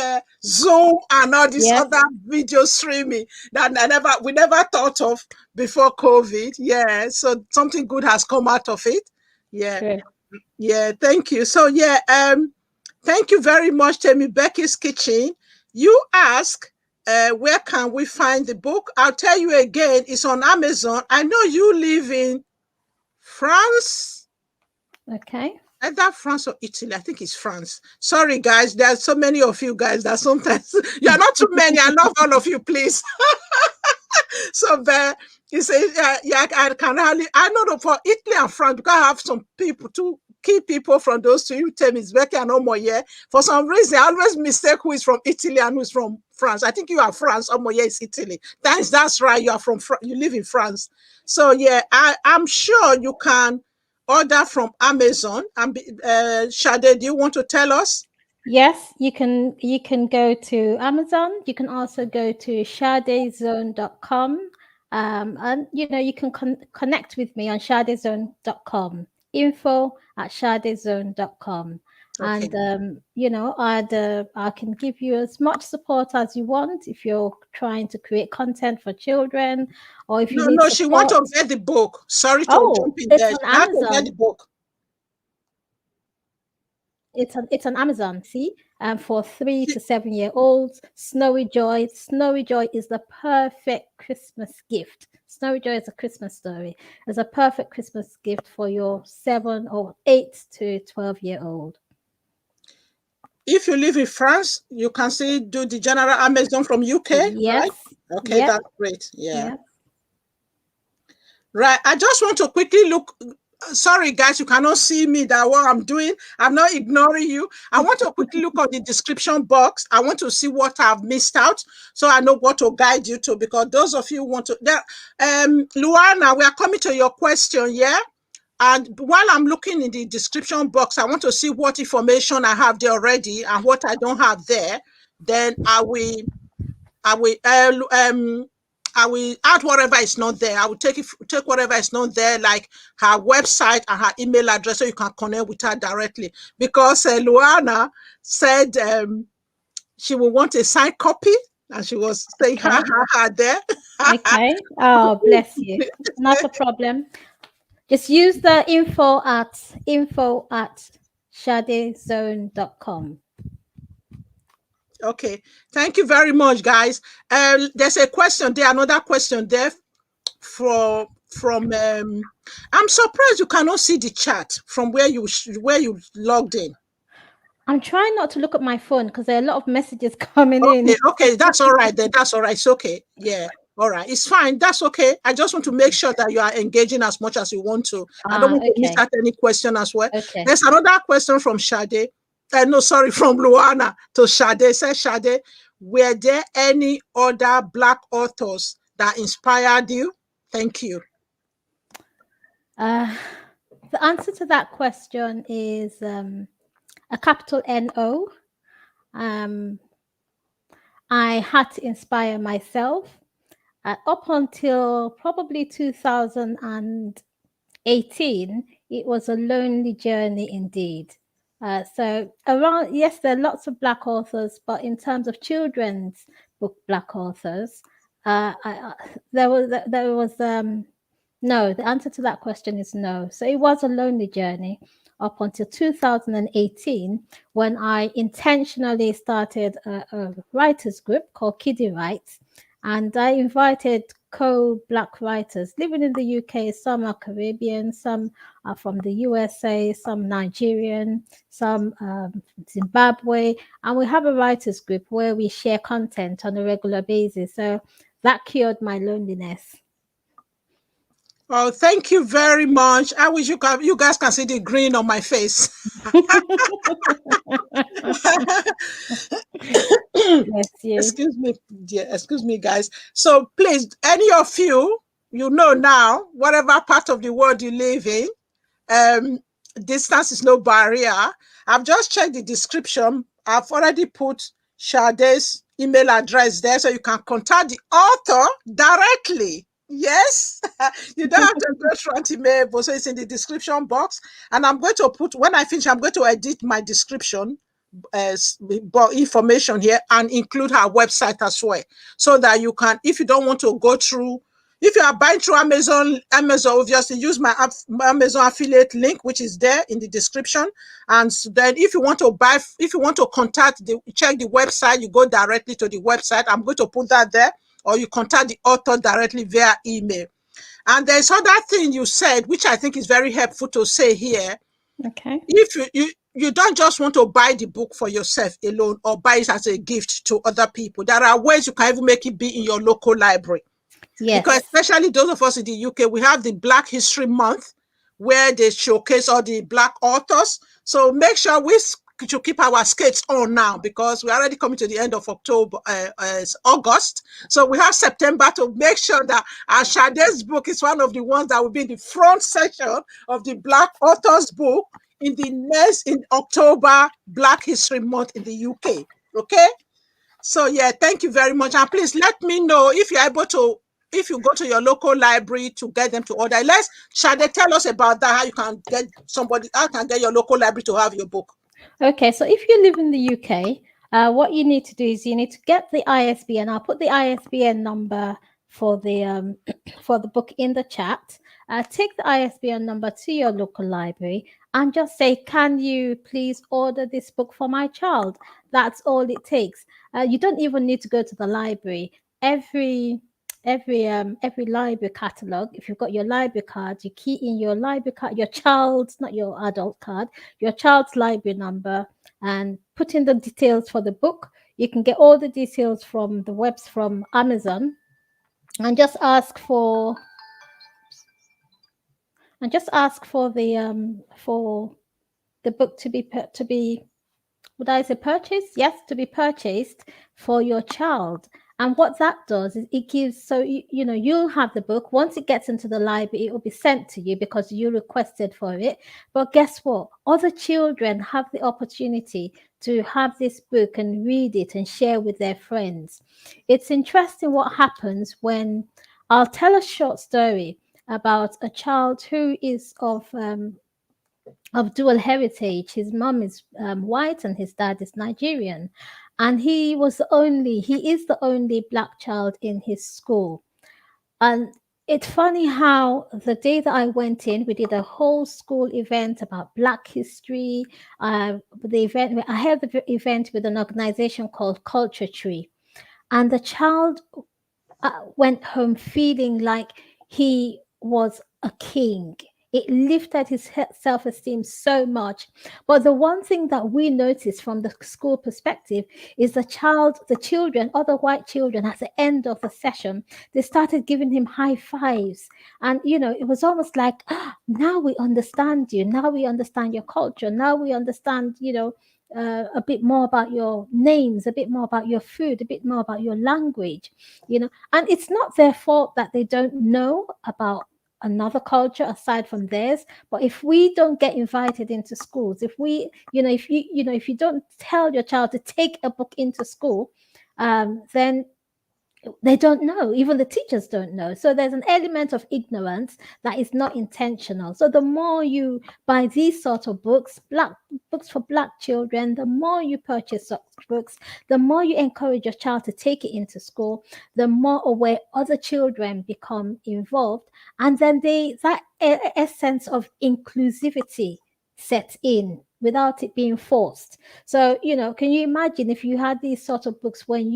Zoom and all this Yes, other video streaming that we never thought of before COVID. Yeah, so something good has come out of it. Yeah, true. yeah, thank you. So yeah, thank you very much, Temi Becky's Kitchen. You ask, where can we find the book? I'll tell you again, it's on Amazon. I know you live in France, Okay. either France or Italy. I think it's France. Sorry, guys. There are so many of you guys that sometimes you're not too many. I love all of you, please. So, but you say, yeah, I can hardly, I know for Italy and France, because I have some people, two key people from those two. You tell me it's Becky and Omoye. For some reason, I always mistake who is from Italy and who is from France. I think you are France, Omoye is Italy. Thanks, that's right. You are you live in France. So, yeah, I'm sure you can order from Amazon. And Sade, do you want to tell us? Yes, you can go to Amazon. You can also go to shadezone.com. And you can connect with me on shadezone.com. info@shadezone.com. Okay. And I can give you as much support as you want if you're trying to create content for children, or if you No, need no, she wants support. to get the book. Sorry to jump Oh, in it's there. on She has to get Amazon. the book. It's on Amazon. See, for 3 to 7 year olds, Snowy Joy. Snowy Joy is the perfect Christmas gift. Snowy Joy is a Christmas story. It's a perfect Christmas gift for your 7 or 8 to 12-year-old. If you live in France, you can still do the general Amazon from UK, right? Yes. Okay, Yep. that's great. Yeah. Yep. Right. I just want to quickly look. sorry guys, you cannot see me, that what I'm doing. I'm not ignoring you. I want to quickly look on the description box. I want to see what I've missed out, so I know what to guide you to, because those of you who want to there. Luana, we are coming to your question, yeah. And while I'm looking in the description box, I want to see what information I have there already and what I don't have there. Then I will I will add whatever is not there. I will take whatever is not there, like her website and her email address, so you can connect with her directly. Because Luana said she will want a signed copy, and she was saying Okay. there. Okay. Oh, bless you. Not a problem. Just use the info at shadezone.com. Okay, thank you very much, guys. There's a question there, another question there from I'm surprised you cannot see the chat from where you logged in. I'm trying not to look at my phone because there are a lot of messages coming in. Okay, that's all right then. That's all right. It's okay. Yeah. All right. It's fine. That's okay. I just want to make sure that you are engaging as much as you want to. I don't want to miss Okay. out any question as well. Okay. There's another question from Sade. No, sorry, from Luana to Sade. Says Sade, were there any other Black authors that inspired you? Thank you. The answer to that question is a capital NO. I had to inspire myself. Up until probably 2018, it was a lonely journey indeed. So around, yes, there are lots of Black authors, but in terms of children's book Black authors, there was no. The answer to that question is no. So it was a lonely journey up until 2018, when I intentionally started a writers group called Kiddie Writes, and I invited co-Black writers living in the UK. Some are Caribbean, some are from the USA, some Nigerian, some Zimbabwe, and we have a writers group where we share content on a regular basis. So that cured my loneliness. Oh, thank you very much. I wish you guys can see the grin on my face. Bless you. Excuse me, dear. Excuse me, guys. So please, any of you, you know now, whatever part of the world you live in, um, distance is no barrier. I've just checked the description. I've already put Sade's email address there, so you can contact the author directly. Yes, you don't have to go through Auntie Mabel. So it's in the description box. And I'm going to put, when I finish, I'm going to edit my description information here and include her website as well, so that you can, if you don't want to go through, if you are buying through Amazon, obviously use my Amazon affiliate link, which is there in the description. And then if you want to buy, if you want to check the website, you go directly to the website. I'm going to put that there, or you contact the author directly via email. And there's other thing you said, which I think is very helpful to say here. Okay. If you don't just want to buy the book for yourself alone or buy it as a gift to other people, there are ways you can even make it be in your local library. Yes. Because especially those of us in the UK, we have the Black History Month, where they showcase all the Black authors. So make sure we should keep our skates on now, because we're already coming to the end of August. So we have September to make sure that our Sade's book is one of the ones that will be in the front section of the Black authors book in October, Black History Month in the UK. Okay? So yeah, thank you very much. And please let me know if you're able to, if you go to your local library to get them to order. Sade tell us about that, how you can get your local library to have your book. Okay, so if you live in the UK, what you need to do is you need to get the ISBN. I'll put the ISBN number for the for the book in the chat. Take the ISBN number to your local library and just say, "Can you please order this book for my child?" That's all it takes. You don't even need to go to the library. Every library catalog, if you've got your library card, you key in your library card, your child's, not your adult card, your child's library number, and put in the details for the book. You can get all the details from the webs from Amazon, and just ask for and just ask for the book to be, would I say purchased? Yes, to be purchased for your child. And what that does is it gives, so you know, you'll have the book. Once it gets into the library, it will be sent to you because you requested for it. But guess what? Other children have the opportunity to have this book and read it and share with their friends. It's interesting what happens when I'll tell a short story about a child who is of dual heritage. His mom is white and his dad is Nigerian. And he is the only black child in his school. And it's funny how the day that I went in, we did a whole school event about Black history. I had the event with an organization called Culture Tree. And the child went home feeling like he was a king. It lifted his self esteem so much. But the one thing that we noticed from the school perspective is the children, other white children, at the end of the session, they started giving him high fives. And, you know, it was almost like, now we understand you. Now we understand your culture. Now we understand, you know, a bit more about your names, a bit more about your food, a bit more about your language, you know. And it's not their fault that they don't know about another culture aside from theirs. But if we don't get invited into schools, if we, you know, if you don't tell your child to take a book into school, then they don't know. Even the teachers don't know. So there's an element of ignorance that is not intentional. So the more you buy these sort of books, books for black children, the more you purchase such books, the more you encourage your child to take it into school, the more aware other children become involved, and then that essence of inclusivity sets in without it being forced. So, you know, can you imagine if you had these sort of books when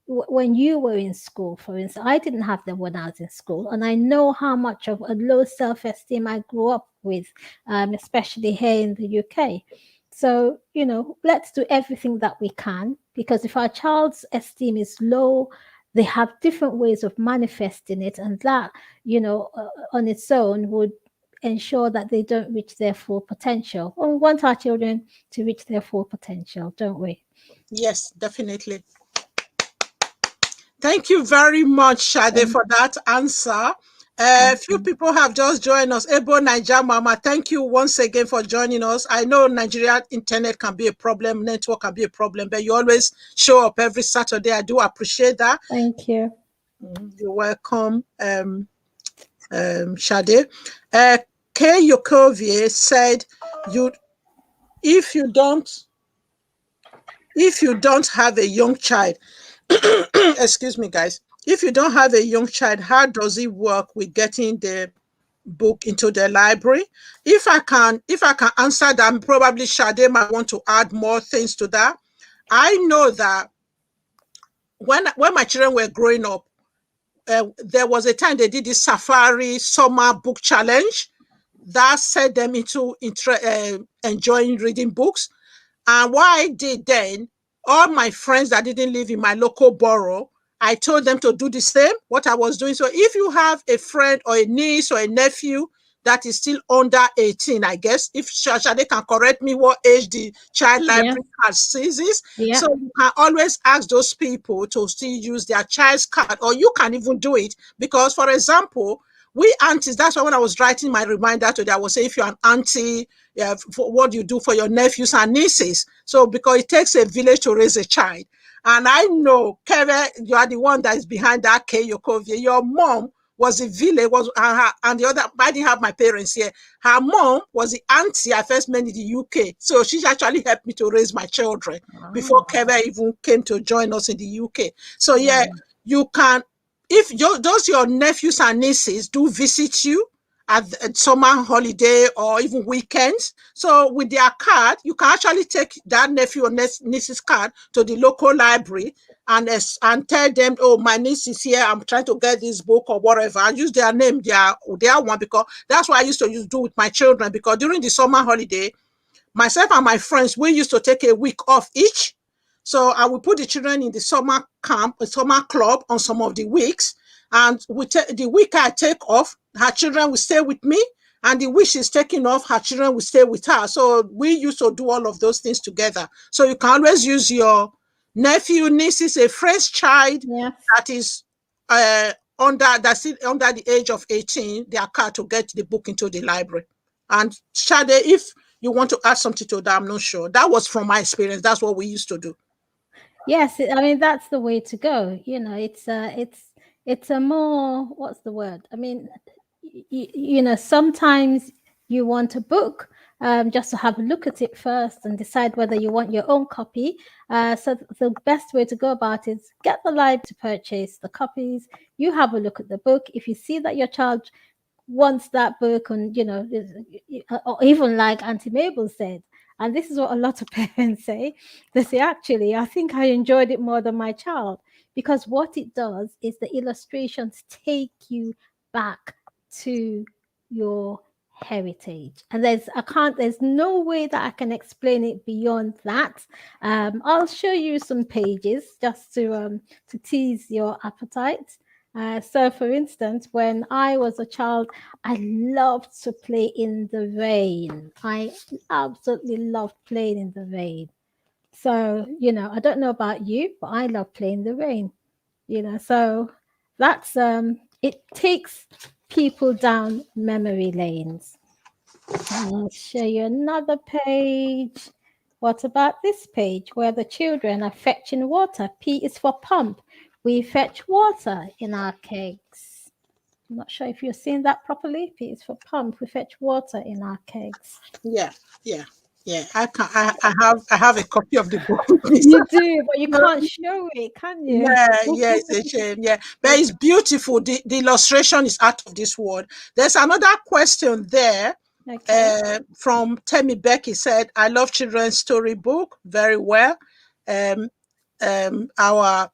when you were in school? For instance, I didn't have them when I was in school, and I know how much of a low self-esteem I grew up with, especially here in the UK. So, you know, let's do everything that we can, because if our child's esteem is low, they have different ways of manifesting it, and that, you know, on its own would ensure that they don't reach their full potential. And we want our children to reach their full potential, don't we? Yes, definitely. Thank you very much, Sade, for that answer. A Thank few you. people have just joined us. Ebo Niger Mama, thank you once again for joining us. I know Nigeria internet can be a problem, network can be a problem, but you always show up every Saturday. I do appreciate that. Thank you. You're welcome, Sade. K. Yokovie said, "You, if you don't, if you don't have a young child, excuse me, guys. If you don't have a young child, how does it work with getting the book into the library?" If I can answer that, probably Sade might want to add more things to that. I know that when my children were growing up, there was a time they did this safari summer book challenge that set them into enjoying reading books. And what I did then, all my friends that didn't live in my local borough, I told them to do the same, what I was doing. So if you have a friend or a niece or a nephew that is still under 18, I guess, if Shade can correct me what age the child Yeah, library card seizes. yeah, So you can always ask those people to still use their child's card, or you can even do it. Because, for example, we aunties, that's why when I was writing my reminder today, I was saying if you're an auntie, yeah, for what you do for your nephews and nieces. So because it takes a village to raise a child. And I know, Kevin, you are the one that is behind that K Yokovia. Your mom was a village, and the other, I didn't have my parents here. Her mom was the auntie I first met in the UK. So she actually helped me to raise my children before oh, Kevin even came to join us in the UK. So yeah, wow. you can, if those your nephews and nieces do visit you at summer holiday or even weekends. So with their card, you can actually take that nephew or niece's card to the local library and tell them, oh, my niece is here. I'm trying to get this book or whatever. And use their name, their one, because that's what I used to do with my children. Because during the summer holiday, myself and my friends, we used to take a week off each. So I will put the children in the summer camp, a summer club on some of the weeks. And the week I take off, her children will stay with me, and the week she's taking off, her children will stay with her. So we used to do all of those things together. So you can always use your nephew, nieces, a French child Yes. that is that's under the age of 18, their car to get the book into the library. And Sade, if you want to add something to that, I'm not sure. That was from my experience. That's what we used to do. Yes, I mean that's the way to go. It's a more, what's the word? I mean, sometimes you want a book just to have a look at it first and decide whether you want your own copy. So the best way to go about it is get the library to purchase the copies. You have a look at the book. If you see that your child wants that book, and or even like Auntie Mabel said, and this is what a lot of parents say, they say, actually, I think I enjoyed it more than my child, because what it does is the illustrations take you back to your heritage. And there's no way that I can explain it beyond that. I'll show you some pages just to tease your appetite. So, for instance, when I was a child, I loved to play in the rain. I absolutely loved playing in the rain. So, I don't know about you, but I love playing in the rain. So that's it takes people down memory lanes. I'll show you another page. What about this page where the children are fetching water? P is for pump. We fetch water in our kegs. I'm not sure if you're seeing that properly. P is for pump. We fetch water in our kegs. Yeah, yeah, yeah. I have a copy of the book with me. You do, but you can't show it, can you? Yeah, it's a shame. Yeah, but it's beautiful. The illustration is out of this world. There's another question there Okay. from Temi Becky said, I love children's storybook very well. Um, our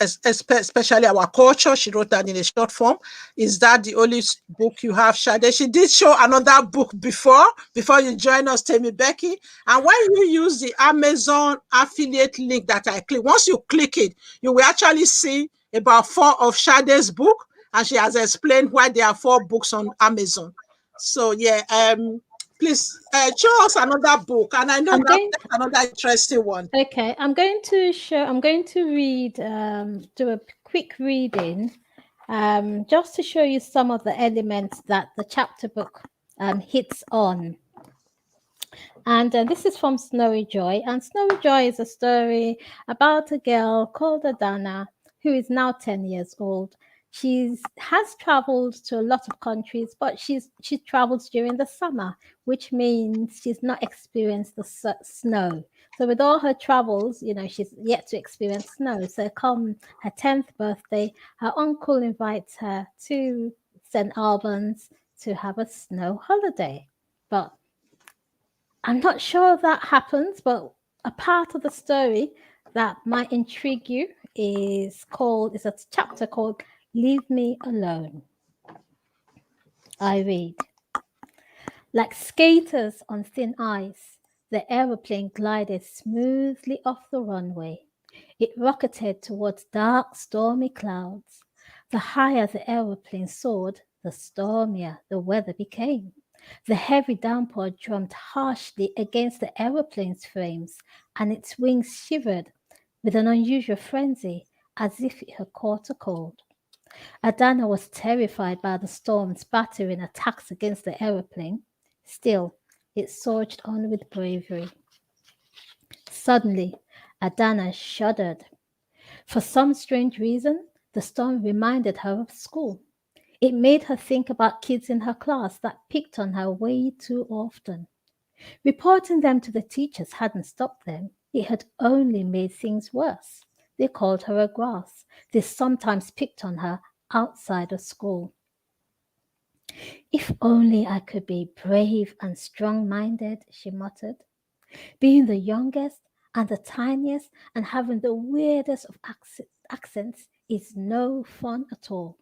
especially our culture. She wrote that in a short form. Is that the only book you have, Sade? She did show another book before you join us, Temi Becky. And when you use the Amazon affiliate link that I click, once you click it, you will actually see about 4 of Sade's book, and she has explained why there are 4 books on Amazon. So yeah, please show us another book, and I know I'm that going that's another interesting one. Okay, I'm going to read, do a quick reading, just to show you some of the elements that the chapter book hits on. And this is from Snowy Joy. And Snowy Joy is a story about a girl called Adana, who is now 10 years old. She has traveled to a lot of countries, but she travels during the summer, which means she's not experienced the snow. So with all her travels, she's yet to experience snow. So come her 10th birthday, her uncle invites her to St. Albans to have a snow holiday. But I'm not sure if that happens, but a part of the story that might intrigue you is a chapter called Leave Me Alone. I read. Like skaters on thin ice, the aeroplane glided smoothly off the runway. It rocketed towards dark, stormy clouds. The higher the aeroplane soared, the stormier the weather became. The heavy downpour drummed harshly against the aeroplane's frames, and its wings shivered with an unusual frenzy, as if it had caught a cold. Adana was terrified by the storm's battering attacks against the aeroplane. Still, it surged on with bravery. Suddenly, Adana shuddered. For some strange reason, the storm reminded her of school. It made her think about kids in her class that picked on her way too often. Reporting them to the teachers hadn't stopped them. It had only made things worse. They called her a grass. They sometimes picked on her outside of school. If only I could be brave and strong-minded, she muttered. Being the youngest and the tiniest and having the weirdest of accents is no fun at all.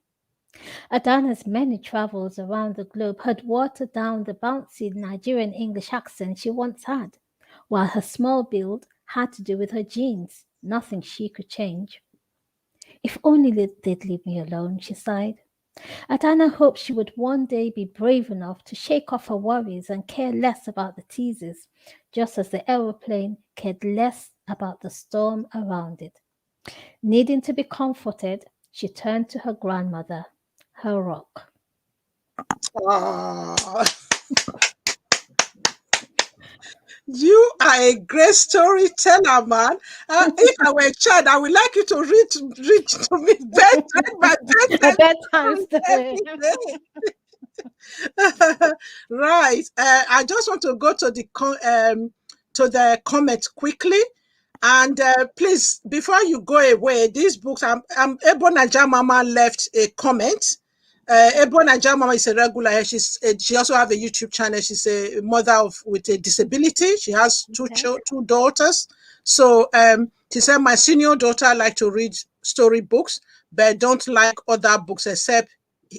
Adana's many travels around the globe had watered down the bouncy Nigerian English accent she once had, while her small build had to do with her genes, nothing she could change. If only they'd leave me alone, she sighed. Adana hoped she would one day be brave enough to shake off her worries and care less about the teasers, just as the aeroplane cared less about the storm around it. Needing to be comforted, she turned to her grandmother, her rock. Oh, you are a great storyteller, man. If I were a child, I would like you to read to me my A bedtime bedtime stories story. every day. Right. I just want to go to the comment quickly. And please, before you go away, these books, Ebo Naja Mama left a comment. Ebo Naja Mama is a regular here. She also have a YouTube channel. She's a mother with a disability. She has Okay. two daughters. So she said, my senior daughter like to read story books, but don't like other books except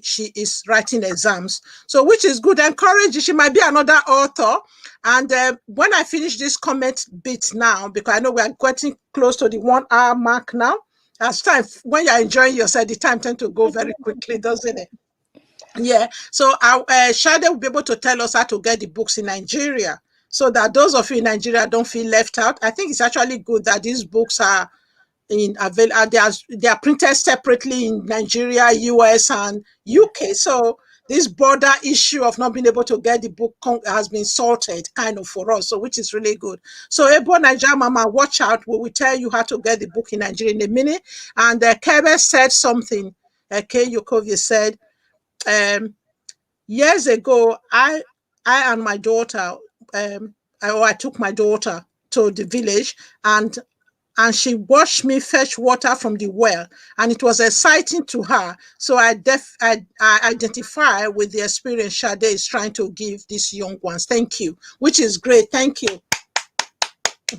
she is writing exams. So which is good. Encourage. She might be another author. And when I finish this comment bit now, because I know we are getting close to the 1 hour mark now, as time, when you're enjoying yourself, the time tends to go very quickly, doesn't it? Yeah. So Sade will be able to tell us how to get the books in Nigeria, so that those of you in Nigeria don't feel left out. I think it's actually good that these books are they are printed separately in Nigeria, US, and UK. So this border issue of not being able to get the book has been sorted kind of for us, so which is really good. So Ebo Nigeria Mama, watch out. We will tell you how to get the book in Nigeria in a minute. And Kebe said something. K. Yokovia said, years ago, I and my daughter, I took my daughter to the village, and she watched me fetch water from the well, and it was exciting to her. So I identify with the experience Sade is trying to give these young ones. Thank you, which is great. Thank you.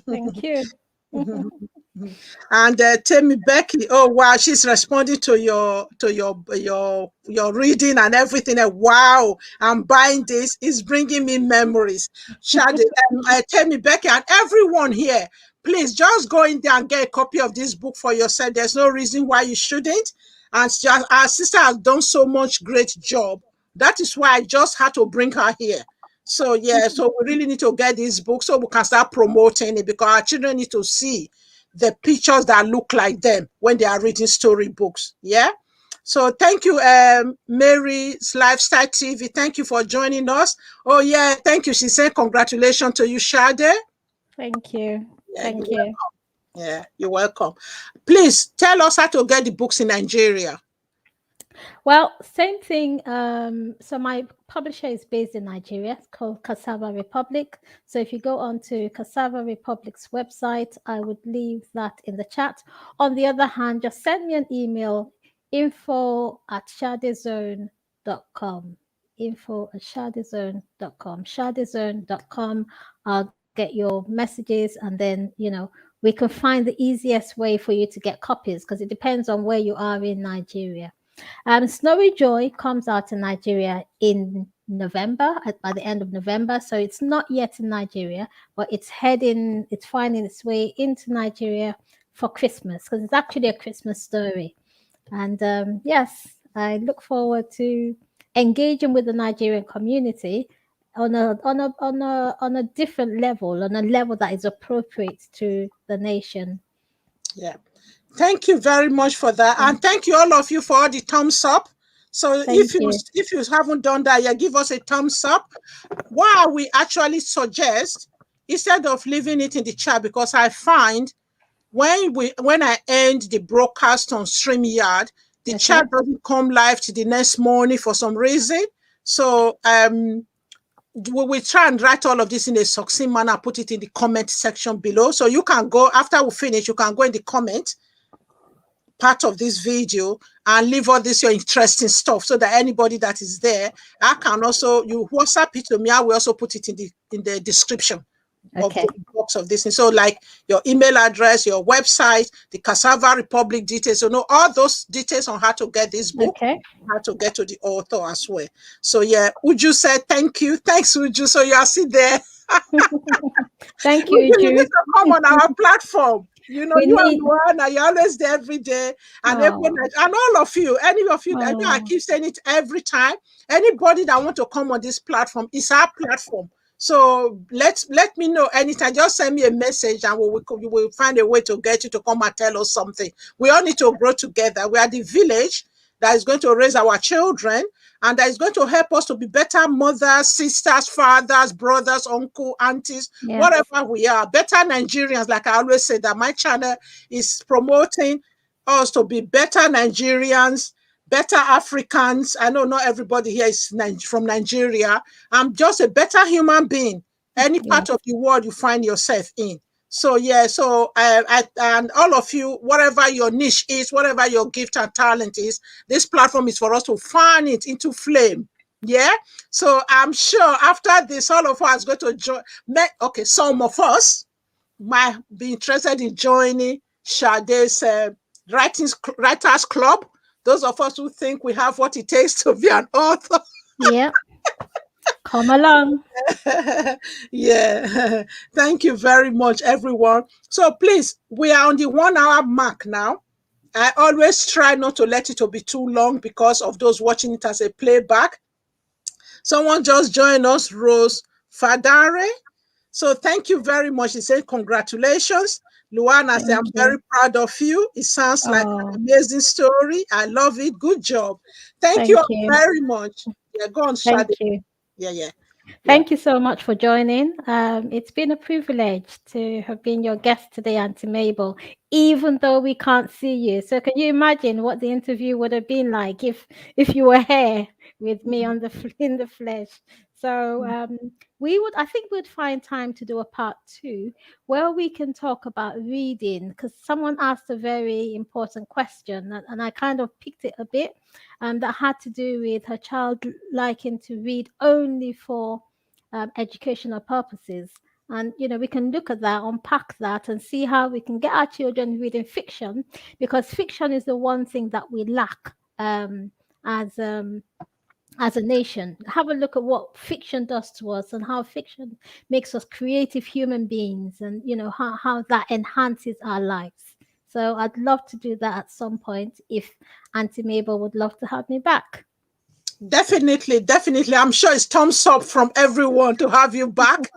Thank you. And Temi Becky, oh wow, she's responding to your reading and everything. And wow, I'm buying this. It's bringing me memories. Shade, Temi Becky, and everyone here, please just go in there and get a copy of this book for yourself. There's no reason why you shouldn't. And our sister has done so much great job. That is why I just had to bring her here. So yeah, so we really need to get this book so we can start promoting it, because our children need to see the pictures that look like them when they are reading storybooks. Yeah. So thank you, Mary's Lifestyle TV. Thank you for joining us. Oh yeah, thank you. She said congratulations to you, Sade. Thank you. Yeah, Thank you. yeah, you're welcome. Please tell us how to get the books in Nigeria. Well, same thing. So my publisher is based in Nigeria. It's called Cassava Republic. So if you go onto Cassava Republic's website, I would leave that in the chat. On the other hand, just send me an email, info@shadezone.com. info@shadezone.com. Shadezone.com. I'll get your messages, and then we can find the easiest way for you to get copies, because it depends on where you are in Nigeria. Snowy Joy comes out in Nigeria in November, by the end of November. So it's not yet in Nigeria, but it's finding its way into Nigeria for Christmas, because it's actually a Christmas story. And yes, I look forward to engaging with the Nigerian community on a different level, on a level that is appropriate to the nation. Yeah. Thank you very much for that. And thank you all of you for all the thumbs up. So if you haven't done that yet, give us a thumbs up. What we actually suggest, instead of leaving it in the chat, because I find when I end the broadcast on StreamYard, the chat doesn't come live to the next morning for some reason. So we will try and write all of this in a succinct manner, put it in the comment section below. So you can go, after we finish, you can go in the comment part of this video and leave all this your interesting stuff, so that anybody that is there, I can also, you WhatsApp it to me, I will also put it in the description of the box of this thing. So like your email address, your website, the Cassava Republic details, all those details on how to get this book, Okay. how to get to the author as well. So yeah, Uju said thank you. Thanks, Uju. So you are still there. Thank you, You need Jude. to come on our platform. You We and need. Luana, you're always there every day. And everyone, Oh, and all of you, any of you, I oh, keep saying it every time. Anybody that want to come on this platform, it's our platform. So let me know anytime. Just send me a message and we will find a way to get you to come and tell us something. We all need to grow together. We are the village that is going to raise our children and that is going to help us to be better mothers, sisters, fathers, brothers, uncle, aunties, yes. whatever we are, better Nigerians. Like I always say that my channel is promoting us to be better Nigerians, better Africans. I know not everybody here is from Nigeria. I'm just a better human being, any Yes. part of the world you find yourself in. So yeah, so and all of you, whatever your niche is, whatever your gift and talent is, this platform is for us to fan it into flame. Yeah. So I'm sure after this, all of us are going to join. Okay, some of us might be interested in joining Sade's writers club. Those of us who think we have what it takes to be an author. Yep. Come along. Yeah. Thank you very much, everyone. So please, we are on the 1 hour mark now. I always try not to let it to be too long because of those watching it as a playback. Someone just joined us, Rose Fadare. So thank you very much. He said, congratulations. Luana said, Thank I'm you. very proud of you. It sounds like Oh, an amazing story. I love it. Good job. Thank you thank all you. very much. Yeah, go on, Thank Shadi. you. Yeah, yeah, yeah. Thank you so much for joining. It's been a privilege to have been your guest today, Auntie Mabel, even though we can't see you. So can you imagine what the interview would have been like if you were here with me on in the flesh? So I think we'd find time to do a part 2 where we can talk about reading, because someone asked a very important question and I kind of picked it a bit, that had to do with her child liking to read only for educational purposes. And we can look at that, unpack that, and see how we can get our children reading fiction, because fiction is the one thing that we lack as as a nation. Have a look at what fiction does to us and how fiction makes us creative human beings, and how that enhances our lives. So I'd love to do that at some point if Auntie Mabel would love to have me back. Definitely, definitely. I'm sure it's thumbs up from everyone to have you back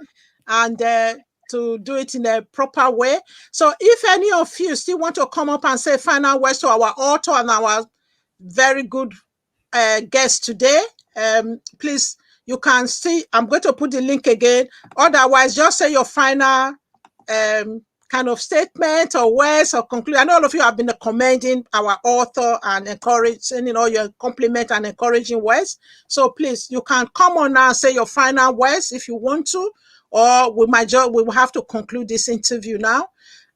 and to do it in a proper way. So if any of you still want to come up and say final words to our author and our very good guest today, please, you can see, I'm going to put the link again. Otherwise, just say your final kind of statement or words or conclude. I know all of you have been commending our author and encouraging, your compliment and encouraging words. So please, you can come on now and say your final words if you want to, or we will have to conclude this interview now.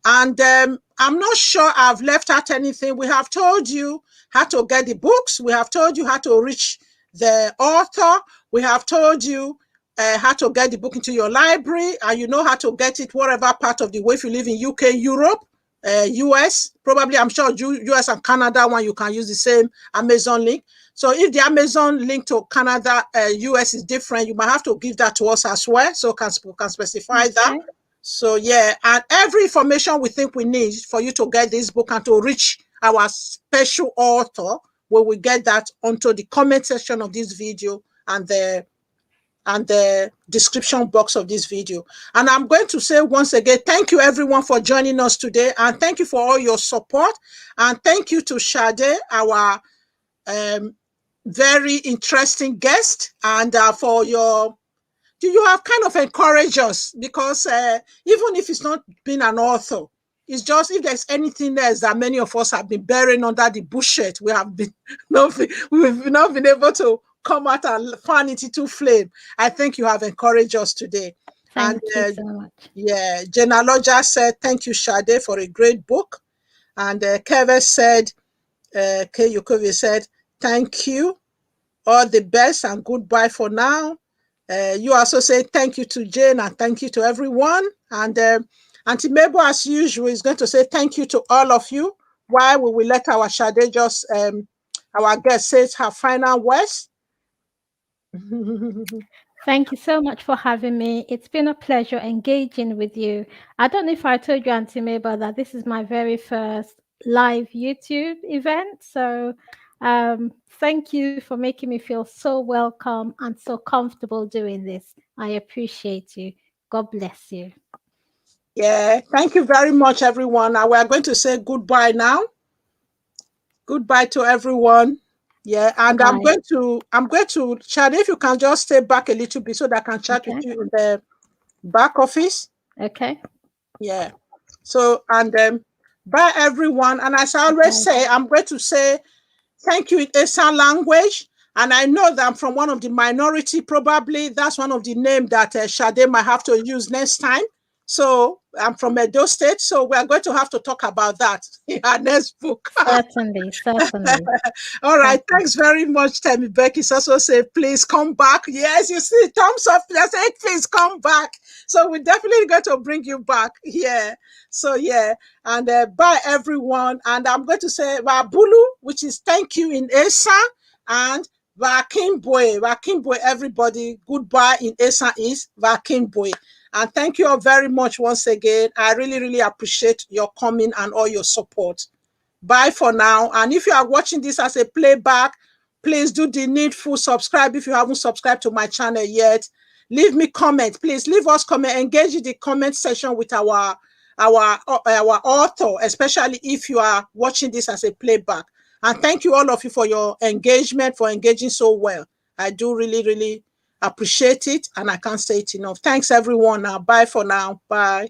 And I'm not sure I've left out anything. We have told you how to get the books. We have told you how to reach the author. We have told you how to get the book into your library, and you know how to get it whatever part of the way. If you live in UK, Europe, US, probably I'm sure US and Canada one, you can use the same Amazon link. So if the Amazon link to Canada, US is different, you might have to give that to us as well. So we can specify that. Okay. So yeah, and every information we think we need for you to get this book and to reach our special author, we will get that onto the comment section of this video and the description box of this video. And I'm going to say once again, thank you everyone for joining us today, and thank you for all your support, and thank you to Sade, our very interesting guest, and for you have kind of encouraged us, because even if it's not being an author, it's just if there's anything else that many of us have been burying under the bushel, we've not been able to come out and fan it into flame. I think you have encouraged us today. Thank you And so much. yeah, Jenna Loja said, thank you, Sade, for a great book. And Kevin said, Kayukovi said, thank you, all the best and goodbye for now. You also say thank you to Jane and thank you to everyone. And Auntie Mabel, as usual, is going to say thank you to all of you. While we will let our Sade just, our guest says her final words. Thank you so much for having me. It's been a pleasure engaging with you. I don't know if I told you, Auntie Mabel, that this is my very first live YouTube event. So thank you for making me feel so welcome and so comfortable doing this. I appreciate you. God bless you. Yeah, thank you very much, everyone. Now we're going to say goodbye now. Goodbye to everyone. Yeah, and Bye. I'm going to chat. If you can just stay back a little bit so that I can chat with Okay. you in the back office. Okay. Yeah. So, and bye everyone. And as I always Bye. say, I'm going to say thank you in Esa language. And I know that I'm from one of the minority. Probably that's one of the names that Sade might have to use next time. So I'm from Edo State. So we're going to have to talk about that in our next book. Certainly. Certainly. All right. Certainly. Thanks very much, Tammy Becky's also say, please come back. Yes, you see, thumbs up. I say, please come back. So we're definitely going to bring you back. Yeah. So, yeah. And bye, everyone. And I'm going to say Wabulu, which is thank you in Esa. And Vakimboe, everybody. Goodbye in Esa is Vakimboe. And thank you all very much once again. I really, really appreciate your coming and all your support. Bye for now. And if you are watching this as a playback, please do the needful. Subscribe if you haven't subscribed to my channel yet. Leave me comment. Please leave us comment. Engage in the comment section with our author, especially if you are watching this as a playback. And thank you all of you for your engagement, for engaging so well. I do really, really appreciate it, and I can't say it enough. Thanks, everyone. Now, bye for now. Bye.